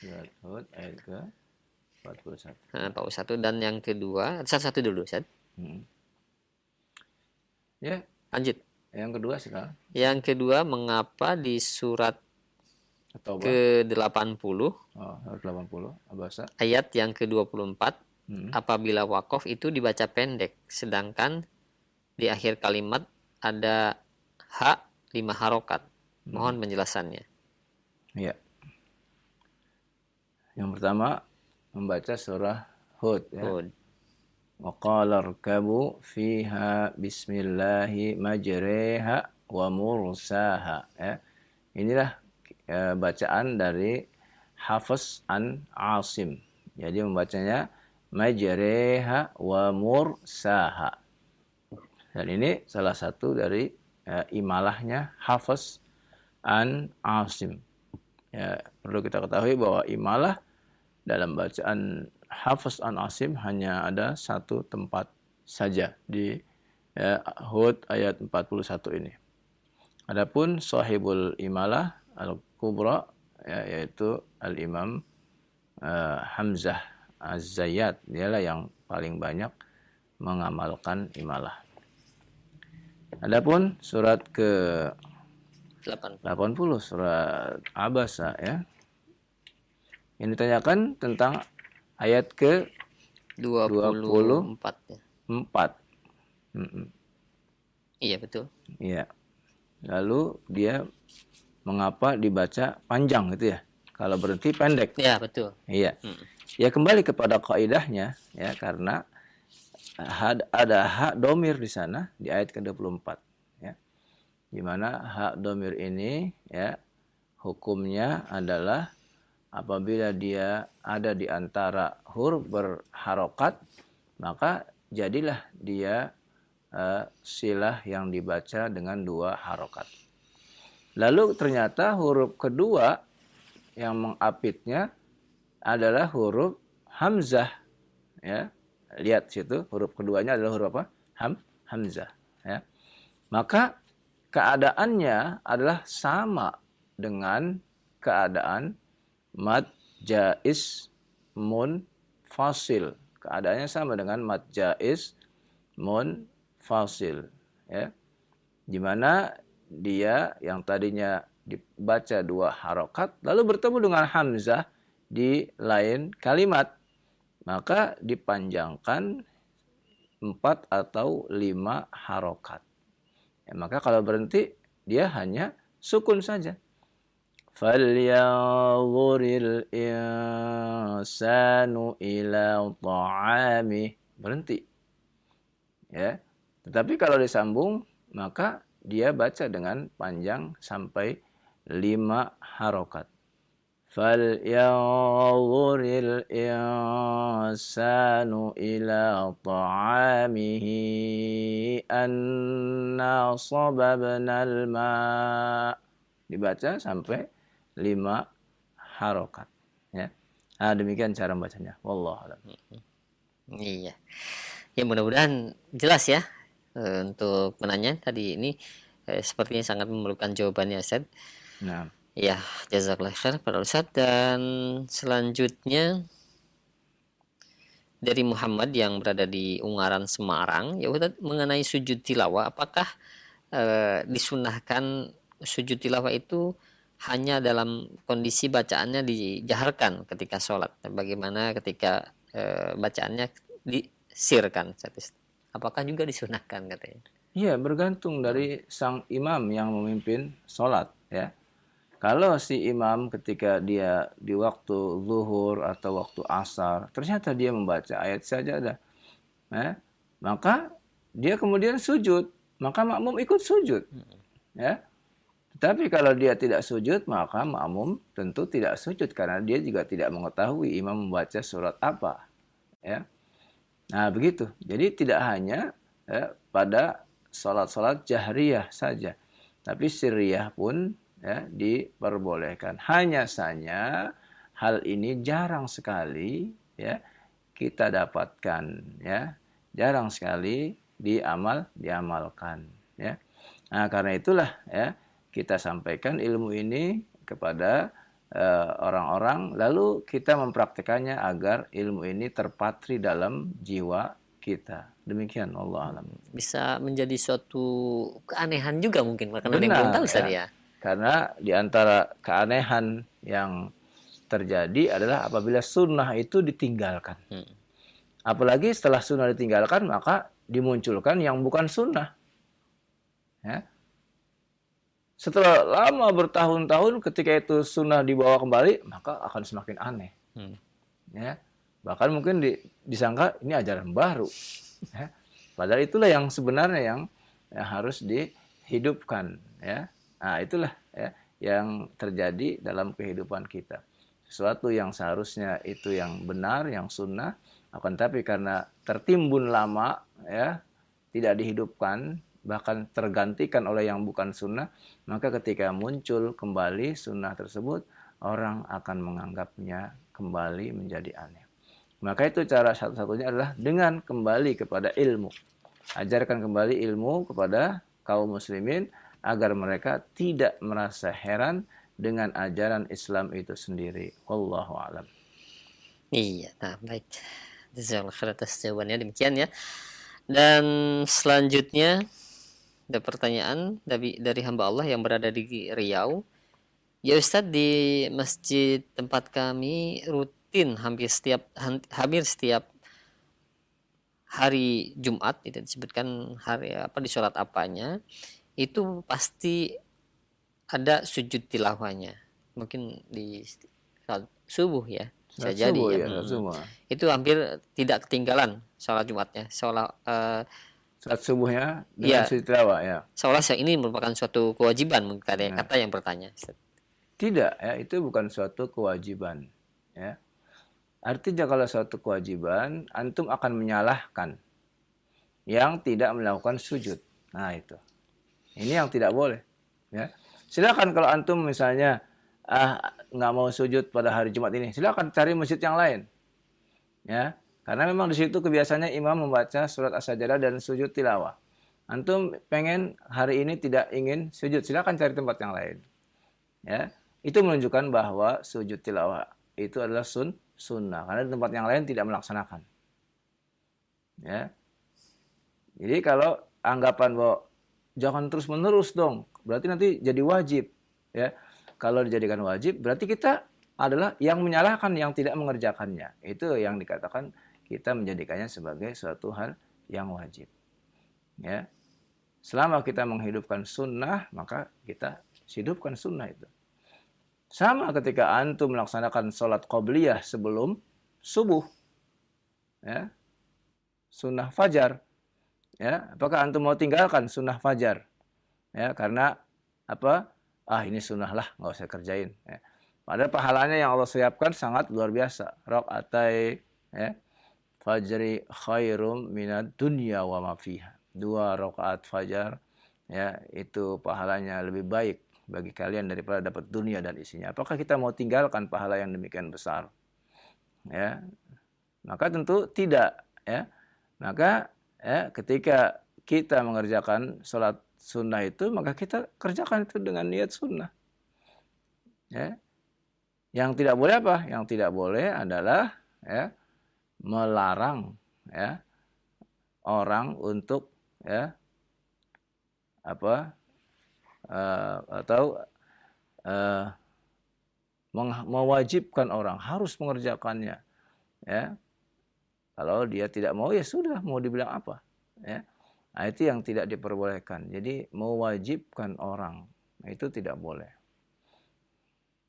Surat Hud ayat ke-41. 41 dan yang kedua, satu dulu Ustaz. Ya, lanjut. Yang kedua sekarang. Yang kedua, mengapa di surat ke-80 ayat yang ke-24 apabila wakof itu dibaca pendek sedangkan di akhir kalimat ada ha 5 harokat. Mohon penjelasannya. Ya. Yang pertama membaca surah Hud ya. Hud. Wa qala irkabu fiha bismillahi majriha wa mursaha ya. Inilah bacaan dari Hafiz an Asim. Jadi membacanya majriha wa mursaha. Dan ini salah satu dari imalahnya Hafiz an Asim. Ya, perlu kita ketahui bahwa imalah dalam bacaan Hafiz an Asim hanya ada satu tempat saja di Hud ayat 41 ini. Adapun sahibul imalah al-kubra yaitu al-Imam Hamzah Az-Zayyat, dialah yang paling banyak mengamalkan imalah. Adapun surat ke 80 surat Abasa ya. Ini ditanyakan tentang ayat ke 24 ya. 4. Iya betul. Iya. Lalu dia mengapa dibaca panjang gitu ya? Kalau berhenti pendek. Iya betul. Iya. Ya kembali kepada kaidahnya ya, karena ada hak domir di sana di ayat ke-24 ya. Di mana hak domir ini ya hukumnya adalah apabila dia ada di antara huruf berharokat, maka jadilah dia silah yang dibaca dengan 2 harokat. Lalu ternyata huruf kedua yang mengapitnya adalah huruf hamzah. Ya, lihat situ huruf keduanya adalah huruf apa? Hamzah. Ya. Maka keadaannya adalah sama dengan keadaan mad jaiz munfasil. Keadaannya sama dengan mad jaiz munfasil, ya. Di mana dia yang tadinya dibaca 2 harokat lalu bertemu dengan hamzah di lain kalimat, maka dipanjangkan 4 atau 5 harokat. Ya, maka kalau berhenti dia hanya sukun saja. Falyanzuril insanu ila ta'amih. Berhenti. Ya. Tetapi kalau disambung maka dia baca dengan panjang sampai 5 harokat. Falyanzuril insanu ila ta'amihi anna sababnal ma'. Dibaca sampai 5 harokat, ya. Nah, demikian cara membacanya. Wallahu a'lam. Iya. Ya mudah-mudahan jelas ya untuk menanya tadi ini sepertinya sangat memerlukan jawabannya Ustaz. Nah, Ya, jazakallah khair pada Ustaz. Dan selanjutnya dari Muhammad yang berada di Ungaran Semarang, ya Ustaz, mengenai sujud tilawah, apakah disunahkan sujud tilawah itu hanya dalam kondisi bacaannya dijaharkan ketika sholat? Bagaimana ketika bacaannya disirkan? Apakah juga disunahkan katanya? iya, bergantung dari sang imam yang memimpin sholat, ya. Kalau si imam ketika dia di waktu zuhur atau waktu asar, ternyata dia membaca ayat sajadah, ya, maka dia kemudian sujud, maka makmum ikut sujud, ya. Tetapi kalau dia tidak sujud, maka makmum tentu tidak sujud karena dia juga tidak mengetahui imam membaca surat apa, ya. Nah, begitu. Jadi tidak hanya pada salat-salat jahriyah saja, tapi sirriyah pun ya diperbolehkan. Hanya saja hal ini jarang sekali ya kita dapatkan, ya. Jarang sekali diamalkan, ya. Nah, karena itulah ya kita sampaikan ilmu ini kepada orang-orang, lalu kita mempraktikannya agar ilmu ini terpatri dalam jiwa kita. Demikian, Allah alam. Bisa menjadi suatu keanehan juga mungkin karena yang belum tahu Ustaz ya. Karena di antara keanehan yang terjadi adalah apabila sunnah itu ditinggalkan. Apalagi setelah sunnah ditinggalkan maka dimunculkan yang bukan sunnah. Ya. Setelah lama bertahun-tahun ketika itu sunnah dibawa kembali, maka akan semakin aneh. Ya. Bahkan mungkin disangka ini ajaran baru. Ya. Padahal itulah yang sebenarnya yang harus dihidupkan. Ya. Nah, itulah ya, yang terjadi dalam kehidupan kita. Sesuatu yang seharusnya itu yang benar, yang sunnah, akan tapi karena tertimbun lama, ya, tidak dihidupkan, bahkan tergantikan oleh yang bukan sunnah, maka ketika muncul kembali sunnah tersebut, orang akan menganggapnya kembali menjadi aneh. Maka itu cara satu-satunya adalah dengan kembali kepada ilmu. Ajarkan kembali ilmu kepada kaum muslimin agar mereka tidak merasa heran dengan ajaran Islam itu sendiri. Wallahu a'lam. Iya, nah baik. Jazakallahu khair atas jawabannya, demikian ya. Dan selanjutnya ada pertanyaan dari hamba Allah yang berada di Riau. Ya Ustadz, di masjid tempat kami rutin hampir setiap hari Jumat, tidak disebutkan hari apa di sholat apanya, itu pasti ada sujud tilawahnya. Mungkin di salat subuh ya, bisa jadi ya. Itu hampir tidak ketinggalan sholat Jumatnya. Sholat subuhnya dengan sujud tilawah ya. Seolah ini merupakan suatu kewajiban mungkin kata yang bertanya. Tidak ya, itu bukan suatu kewajiban ya. Artinya kalau suatu kewajiban, antum akan menyalahkan yang tidak melakukan sujud. Nah, itu. Ini yang tidak boleh ya. Silakan kalau antum misalnya nggak mau sujud pada hari Jumat ini, silakan cari masjid yang lain. Ya. Karena memang di situ kebiasaannya imam membaca surat As-Sajdah dan sujud tilawah. Antum pengen hari ini tidak ingin sujud, silakan cari tempat yang lain. Ya, itu menunjukkan bahwa sujud tilawah itu adalah sunnah, karena di tempat yang lain tidak melaksanakan. Ya. Jadi kalau anggapan bahwa jangan terus-menerus dong, berarti nanti jadi wajib, ya. Kalau dijadikan wajib, berarti kita adalah yang menyalahkan yang tidak mengerjakannya. Itu yang dikatakan kita menjadikannya sebagai suatu hal yang wajib. Ya. Selama kita menghidupkan sunnah, maka kita hidupkan sunnah itu. Sama ketika antum melaksanakan sholat qobliyah sebelum subuh. Ya. Sunnah fajar. Ya, apakah antum mau tinggalkan sunnah fajar? Ya, karena apa? Ini sunnah lah, nggak usah kerjain. Ya. Padahal pahalanya yang Allah siapkan sangat luar biasa. Rakaatai ya, fajri khairum minad dunya wa ma fiha. 2 rakaat fajar ya, itu pahalanya lebih baik bagi kalian daripada dapat dunia dan isinya. Apakah kita mau tinggalkan pahala yang demikian besar? Ya. Maka tentu tidak, ya. Maka ya, ketika kita mengerjakan sholat sunnah itu, maka kita kerjakan itu dengan niat sunnah. Ya. Yang tidak boleh apa? Yang tidak boleh adalah ya, melarang ya, orang untuk ya, apa atau mewajibkan orang harus mengerjakannya. Ya. Kalau dia tidak mau, ya sudah, mau dibilang apa. Ya. Nah, itu yang tidak diperbolehkan. Jadi mewajibkan orang, itu tidak boleh.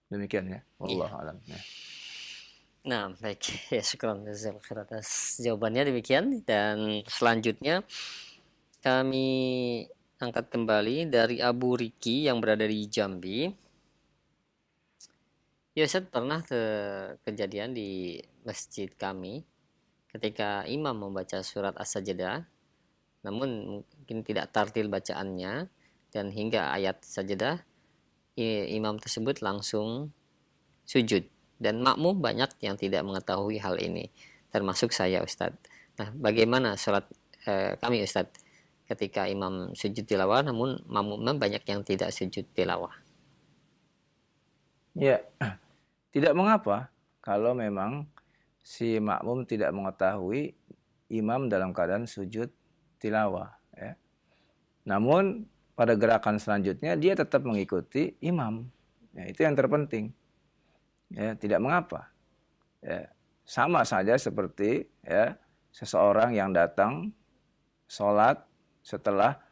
Demikian ya. Wallahu a'lam. Ya. Nah, baik. Ya, syukran atas jawabannya demikian. Dan selanjutnya kami angkat kembali dari Abu Riki yang berada di Jambi. Ya, Ustaz, pernah kejadian di masjid kami ketika imam membaca surat As-Sajdah, namun mungkin tidak tartil bacaannya, dan hingga ayat Sajdah imam tersebut langsung sujud, dan makmum banyak yang tidak mengetahui hal ini, termasuk saya, Ustadz. Nah, bagaimana sholat kami, Ustadz, ketika imam sujud tilawah namun makmum banyak yang tidak sujud tilawah? Ya, tidak mengapa kalau memang si makmum tidak mengetahui imam dalam keadaan sujud tilawah. Ya. Namun pada gerakan selanjutnya dia tetap mengikuti imam. Ya, itu yang terpenting. Ya, tidak mengapa. Ya, sama saja seperti ya, seseorang yang datang sholat setelah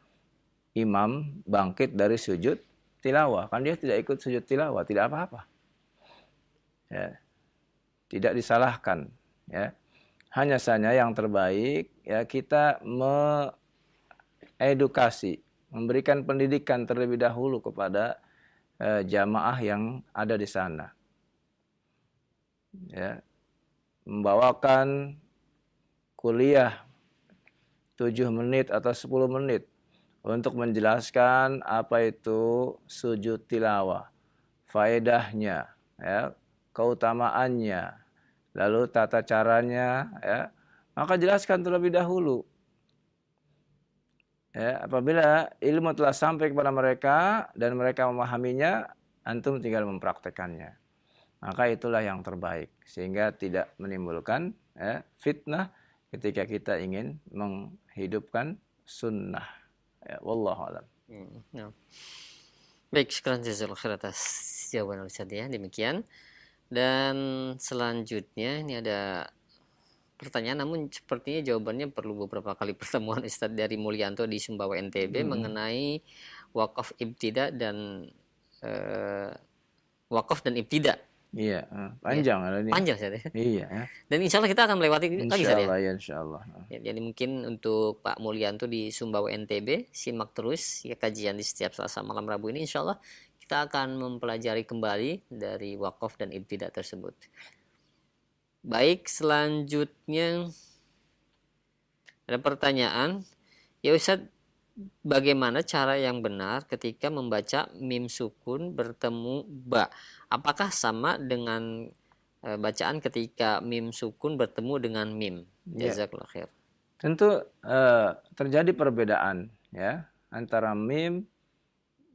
imam bangkit dari sujud tilawah. Kan dia tidak ikut sujud tilawah, tidak apa-apa. Ya. Tidak disalahkan, ya. Hanya saja yang terbaik ya kita mengedukasi, memberikan pendidikan terlebih dahulu kepada jamaah yang ada di sana. Ya. Membawakan kuliah 7 menit atau 10 menit untuk menjelaskan apa itu sujud tilawah, faedahnya, ya, keutamaannya, lalu tata caranya, ya, maka jelaskan terlebih dahulu. Ya, apabila ilmu telah sampai kepada mereka dan mereka memahaminya, antum tinggal mempraktekannya. Maka itulah yang terbaik, sehingga tidak menimbulkan ya, fitnah ketika kita ingin menghidupkan sunnah. Ya, wallahu a'lam. No. Baik, syukran jazakallahu khair atas jawaban Ustaz ya. Demikian. Dan selanjutnya ini ada pertanyaan, namun sepertinya jawabannya perlu beberapa kali pertemuan, Ustadz, dari Mulyanto di Sumbawa NTB mengenai wakaf ibtida dan wakaf dan ibtida. Iya, panjang ya. Ini. Panjang saja. Iya. Ya. Dan insya Allah kita akan melewati lagi saja. Insya Allah. Ya, jadi mungkin untuk Pak Mulyanto di Sumbawa NTB, simak terus ya kajian di setiap Selasa malam Rabu ini, insya Allah kita akan mempelajari kembali dari wakaf dan ibtida tersebut. Baik, selanjutnya ada pertanyaan. Ya Ustadz, bagaimana cara yang benar ketika membaca mim sukun bertemu ba? Apakah sama dengan bacaan ketika mim sukun bertemu dengan mim? Jazakallahu khair. Tentu terjadi perbedaan ya antara mim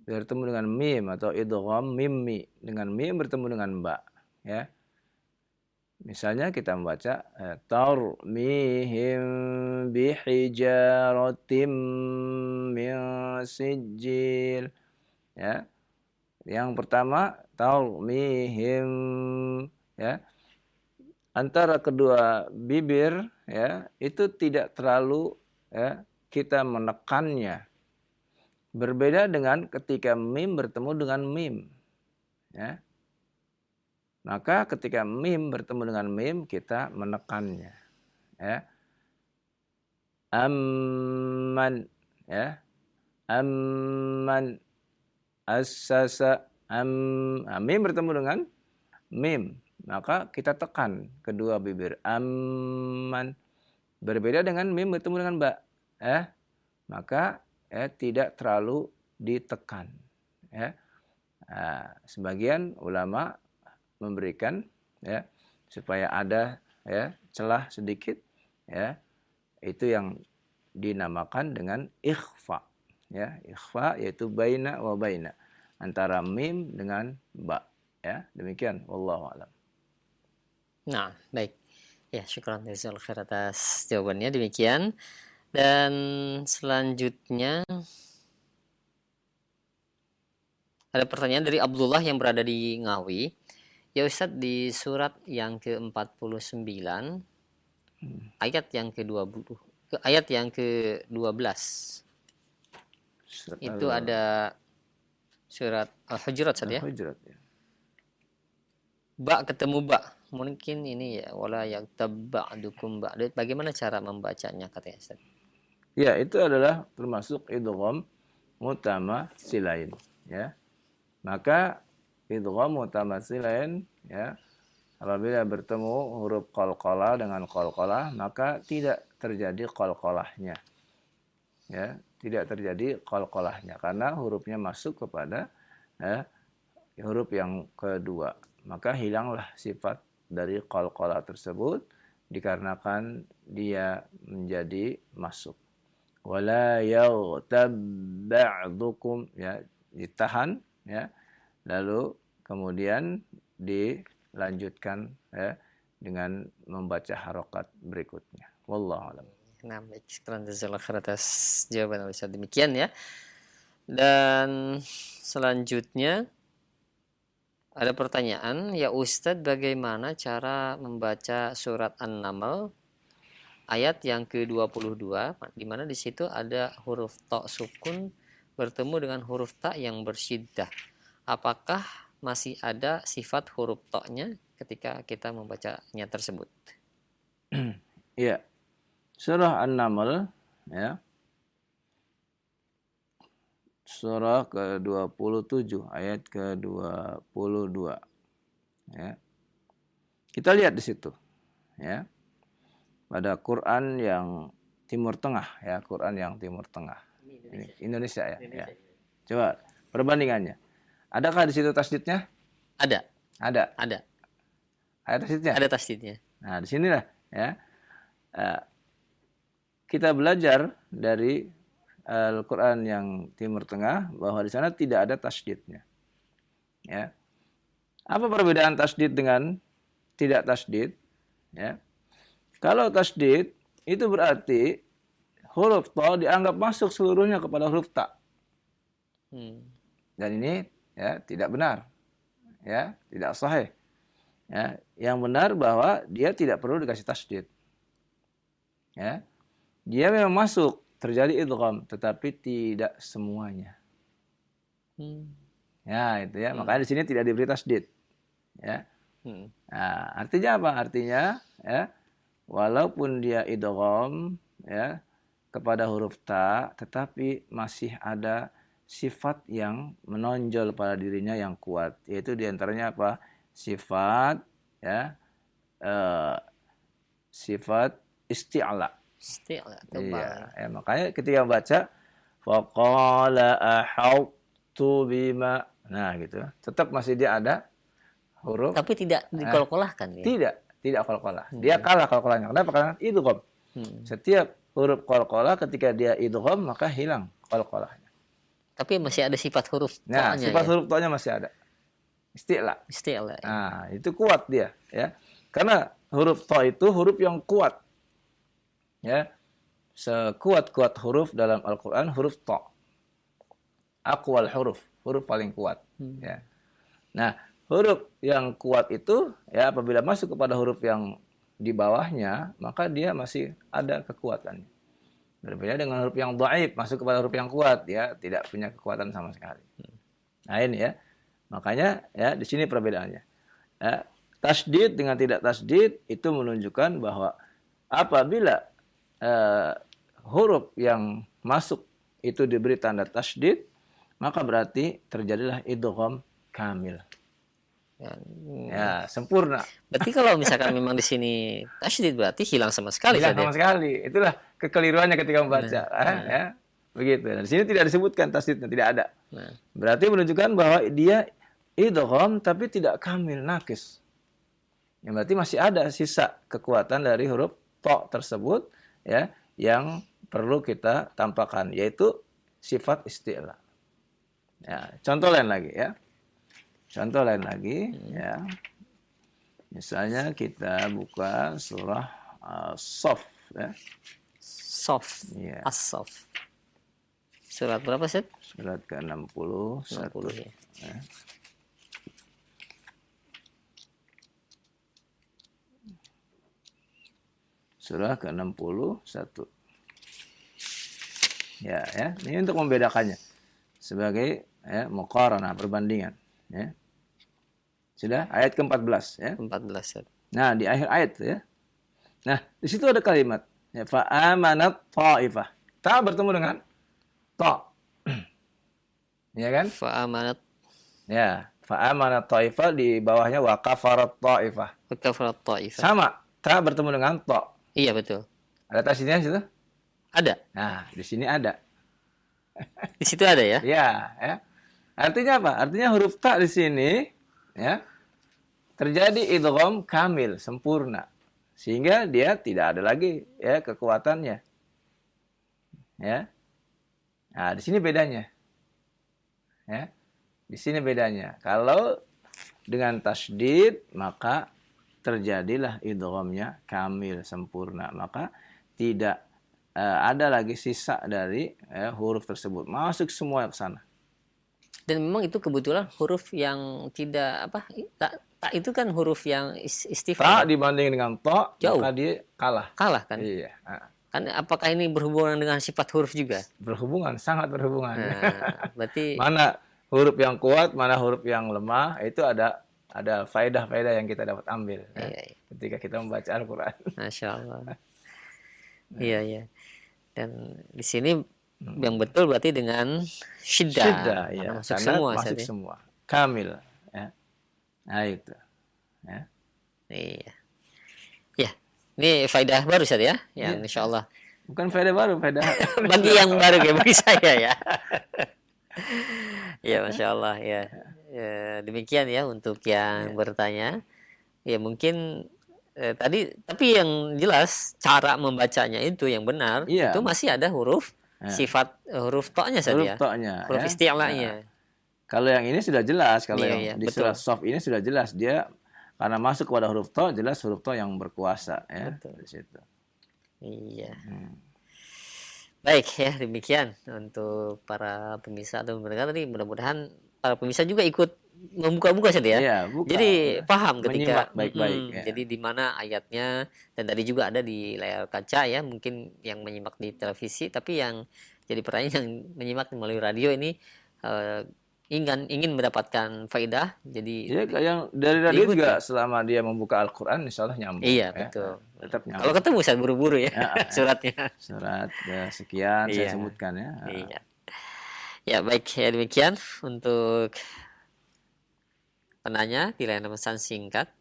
bertemu dengan mim atau idgham mimmi dengan mim bertemu dengan ba, ya. Misalnya kita membaca tarmihim bihijaratim min sijil. Ya. Yang pertama tarmihim, ya. Antara kedua bibir, ya, itu tidak terlalu, ya, kita menekannya. Berbeda dengan ketika mim bertemu dengan mim, ya. Maka ketika mim bertemu dengan mim kita menekannya, ya. Amman, ya. Amman assasa mim bertemu dengan mim, maka kita tekan kedua bibir. Amman. Berbeda dengan mim bertemu dengan ba, ya. Maka tidak terlalu ditekan, ya. Nah, sebagian ulama memberikan, ya, supaya ada, ya, celah sedikit, ya, itu yang dinamakan dengan ikhfa, ya. Ikhfa yaitu baina wa baina, antara mim dengan ba, ya. Demikian, wallahu a'lam. Nah, baik. Ya, syukran jazakallahu khair atas jawabannya. Demikian. Dan selanjutnya ada pertanyaan dari Abdullah yang berada di Ngawi. Ya Ustadz, di surat yang ke-49 ayat yang ke-20 ayat yang ke-12 itu ada surat Al-Hujurat saja. Al-Hujurat, ya. Ba ketemu ba. Mungkin ini ya wala yaktabba'dukum ba. Bagaimana cara membacanya katanya Ustaz? Ya, itu adalah termasuk idgham mutamatsilain, ya. Maka idgham mutamatsilain, ya, apabila bertemu huruf qalqalah dengan qalqalah maka tidak terjadi qalqalahnya, ya, tidak terjadi qalqalahnya karena hurufnya masuk kepada huruf yang kedua, maka hilanglah sifat dari qalqalah tersebut dikarenakan dia menjadi masuk. Wala yaghtab ba'dukum, ya, ditahan, ya, lalu kemudian dilanjutkan, ya, dengan membaca harokat berikutnya. Wallahu a'lam. Nah, baik, sekarang jazakallahu khair atas jawaban Ustaz. Demikian ya. Dan selanjutnya ada pertanyaan, ya Ustadz, bagaimana cara membaca surat An-Naml ayat yang ke-22 di mana di situ ada huruf ta sukun bertemu dengan huruf ta yang bersyiddah. Apakah masih ada sifat huruf ta-nya ketika kita membacanya tersebut? Iya. Surah An-Naml, ya. Surah ke-27 ayat ke-22. Ya. Kita lihat di situ, ya. Pada Quran yang Timur Tengah, ya, Quran yang Timur Tengah. Ini Indonesia, ya. Ya. Coba perbandingannya. Adakah di situ tasdidnya? Ada. Ada. Ada. Ada tasdidnya? Ada tasdidnya. Nah, di sinilah, ya. Kita belajar dari Al-Quran yang Timur Tengah bahwa di sana tidak ada tasdidnya. Ya. Apa perbedaan tasdid dengan tidak tasdid? Ya. Kalau tasdid itu berarti huruf ta dianggap masuk seluruhnya kepada huruf ta. Dan ini, ya, tidak benar. Ya, tidak sahih. Ya, yang benar bahwa dia tidak perlu dikasih tasdid. Ya. Dia memang masuk, terjadi idgham, tetapi tidak semuanya. Ya, itu ya. Makanya di sini tidak diberi tasdid. Ya. Nah, artinya apa? Artinya, ya, walaupun dia idgham, ya, kepada huruf ta, tetapi masih ada sifat yang menonjol pada dirinya yang kuat, yaitu diantaranya apa? Sifat, ya, sifat isti'la. Iya, ya, makanya ketika baca faqala ahautu bima, nah gitu, tetap masih dia ada huruf, tapi tidak dikolkolahkan, ya? Tidak qalqalah. Dia kalah qalqalahnya. Kenapa? Karena idgham. Setiap huruf qalqalah ketika dia idgham maka hilang qalqalahnya. Tapi masih ada sifat huruf ta-nya. Nah, sifat huruf ta-nya masih ada. Isti'la. Isti'la. Ya. Nah, itu kuat dia, ya. Karena huruf ta itu huruf yang kuat. Ya. Sekuat-kuat huruf dalam Al-Qur'an huruf ta. Aqwal huruf paling kuat, ya. Nah, huruf yang kuat itu ya apabila masuk kepada huruf yang di bawahnya, maka dia masih ada kekuatannya. Berbeda dengan huruf yang dhaif masuk kepada huruf yang kuat, ya tidak punya kekuatan sama sekali. Nah, ini ya. Makanya ya di sini perbedaannya. Ya, tasdid dengan tidak tasdid itu menunjukkan bahwa apabila huruf yang masuk itu diberi tanda tasdid, maka berarti terjadilah idgham kamil. Ya, sempurna. Berarti kalau misalkan memang di sini tasydid berarti hilang sama sekali. Hilang sama sekali. Itulah kekeliruannya ketika membaca. Ya. Begitu. Nah, di sini tidak disebutkan tasydidnya, tidak ada. Berarti menunjukkan bahwa dia idgham tapi tidak kamil, nakis. Ya, berarti masih ada sisa kekuatan dari huruf ta tersebut ya yang perlu kita tampakkan, yaitu sifat isti'la. Ya, contoh lain lagi ya. Contoh lain lagi ya. Misalnya kita buka surah As-Saff ya. Soft. Ya. As-Saff. Surat berapa, Set? Surat ke-61. 60 ya. Ya. Surah ke-61. Ya, ini untuk membedakannya sebagai muqaranah, perbandingan, ya. Sudah ayat ke-14 ya. 14. Nah, di akhir ayat ya. Nah, di situ ada kalimat ya, fa amanat ta'ifah. Ta bertemu dengan ta. Ya kan? Fa amanat Ya, fa amanat ta'ifah di bawahnya wa kafarat ta'ifah. wa kafarat ta'ifah. Sama, ta bertemu dengan ta. Iya, betul. Ada tasdidnya di situ? Ada. Nah, di sini ada. Di situ ada ya? Ya. Artinya apa? Artinya huruf ta di sini ya terjadi idgham kamil, sempurna. Sehingga dia tidak ada lagi ya kekuatannya. Ya. Nah, di sini bedanya. Ya. Di sini bedanya. Kalau dengan tasdid maka terjadilah idghamnya kamil, sempurna. Maka tidak ada lagi sisa dari huruf tersebut. Masuk semua ke sana. Dan memang itu kebetulan huruf yang tidak tak itu kan huruf yang istifham. Ta dibanding dengan ta, Jauh. maka dia kalah. Kalah kan? Iya. Kan apakah ini berhubungan dengan sifat huruf juga? Berhubungan, sangat berhubungan. Nah, berarti Mana huruf yang kuat, mana huruf yang lemah, itu ada faedah-faedah yang kita dapat ambil iya. ketika kita membaca Al-Quran. Masya Allah. Iya. Dan di sini yang betul berarti dengan syiddah. Ya. Masuk Karena semua. masuk semua. Kamil. Ya. Nah itu. Ya. Iya. Ya, ini faedah baru Ustaz ya, yang insya Allah. Bukan faedah baru, faedah. Bagi yang baru kayak bagi saya ya. Ya, Masya Allah ya. Demikian ya untuk yang bertanya. Ya mungkin tapi yang jelas cara membacanya itu yang benar itu masih ada huruf sifat huruf ta-nya saja. Huruf ta-nya. Huruf isti'la'nya. Kalau yang ini sudah jelas, kalau yang di betul. surah Shaf ini sudah jelas dia karena masuk kepada huruf ta, jelas huruf ta yang berkuasa ya di situ. Iya. Baik ya, demikian untuk para pemirsa atau pendengar tadi, mudah-mudahan para pemirsa juga ikut membuka-buka saja ya. Iya, buka. Jadi paham ketika menyimak baik-baik. Ya. Jadi di mana ayatnya, dan tadi juga ada di layar kaca ya, mungkin yang menyimak di televisi, tapi yang jadi pertanyaan yang menyimak melalui radio ini ingin mendapatkan faidah. Jadi ya, yang dari radio juga selama dia membuka Al-Quran insya Allah nyambung. Iya, ya. betul. Tetap nyambung. Kalau ketemu saya buru-buru ya, suratnya. Surat ya, sekian saya sebutkan ya. Iya. Ya baik ya, demikian untuk penanya di layanan pesan singkat.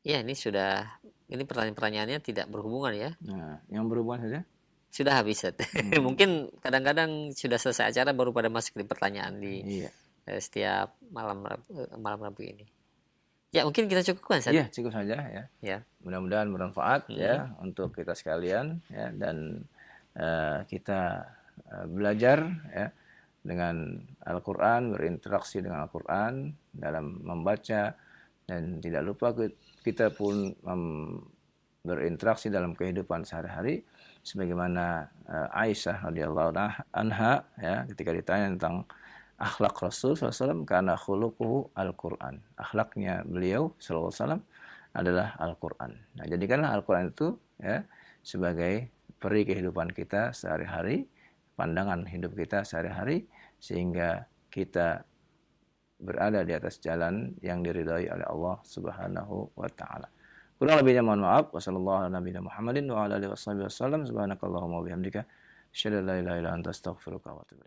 Ya, ini pertanyaan-pertanyaannya tidak berhubungan ya. Nah, yang berhubungan saja? Sudah habis. Mungkin kadang-kadang sudah selesai acara baru pada masuk di pertanyaan di setiap malam Rabu ini. Ya, mungkin kita cukupkan saja. Iya, cukup saja ya. Ya. Mudah-mudahan bermanfaat ya untuk kita sekalian ya, dan kita belajar ya dengan Al-Quran, berinteraksi dengan Al-Quran dalam membaca, dan tidak lupa kita pun berinteraksi dalam kehidupan sehari-hari, sebagaimana Aisyah radhiyallahu anha ya, ketika ditanya tentang akhlak Rasul SAW, karena khuluquhu Al-Quran, akhlaknya beliau SAW adalah Al-Quran. Nah, jadikanlah Al-Quran itu ya sebagai peri kehidupan kita sehari-hari, pandangan hidup kita sehari-hari, sehingga kita berada di atas jalan yang diridhai oleh Allah Subhanahu wa taala. Kurang lebihnya mohon maaf. Wassallallahu ala nabiyina Muhammadin wa ala alihi wasallam. Subhanakallahumma wa bihamdika asyhadu an la ilaha illa anta astaghfiruka wa atubu ilaik.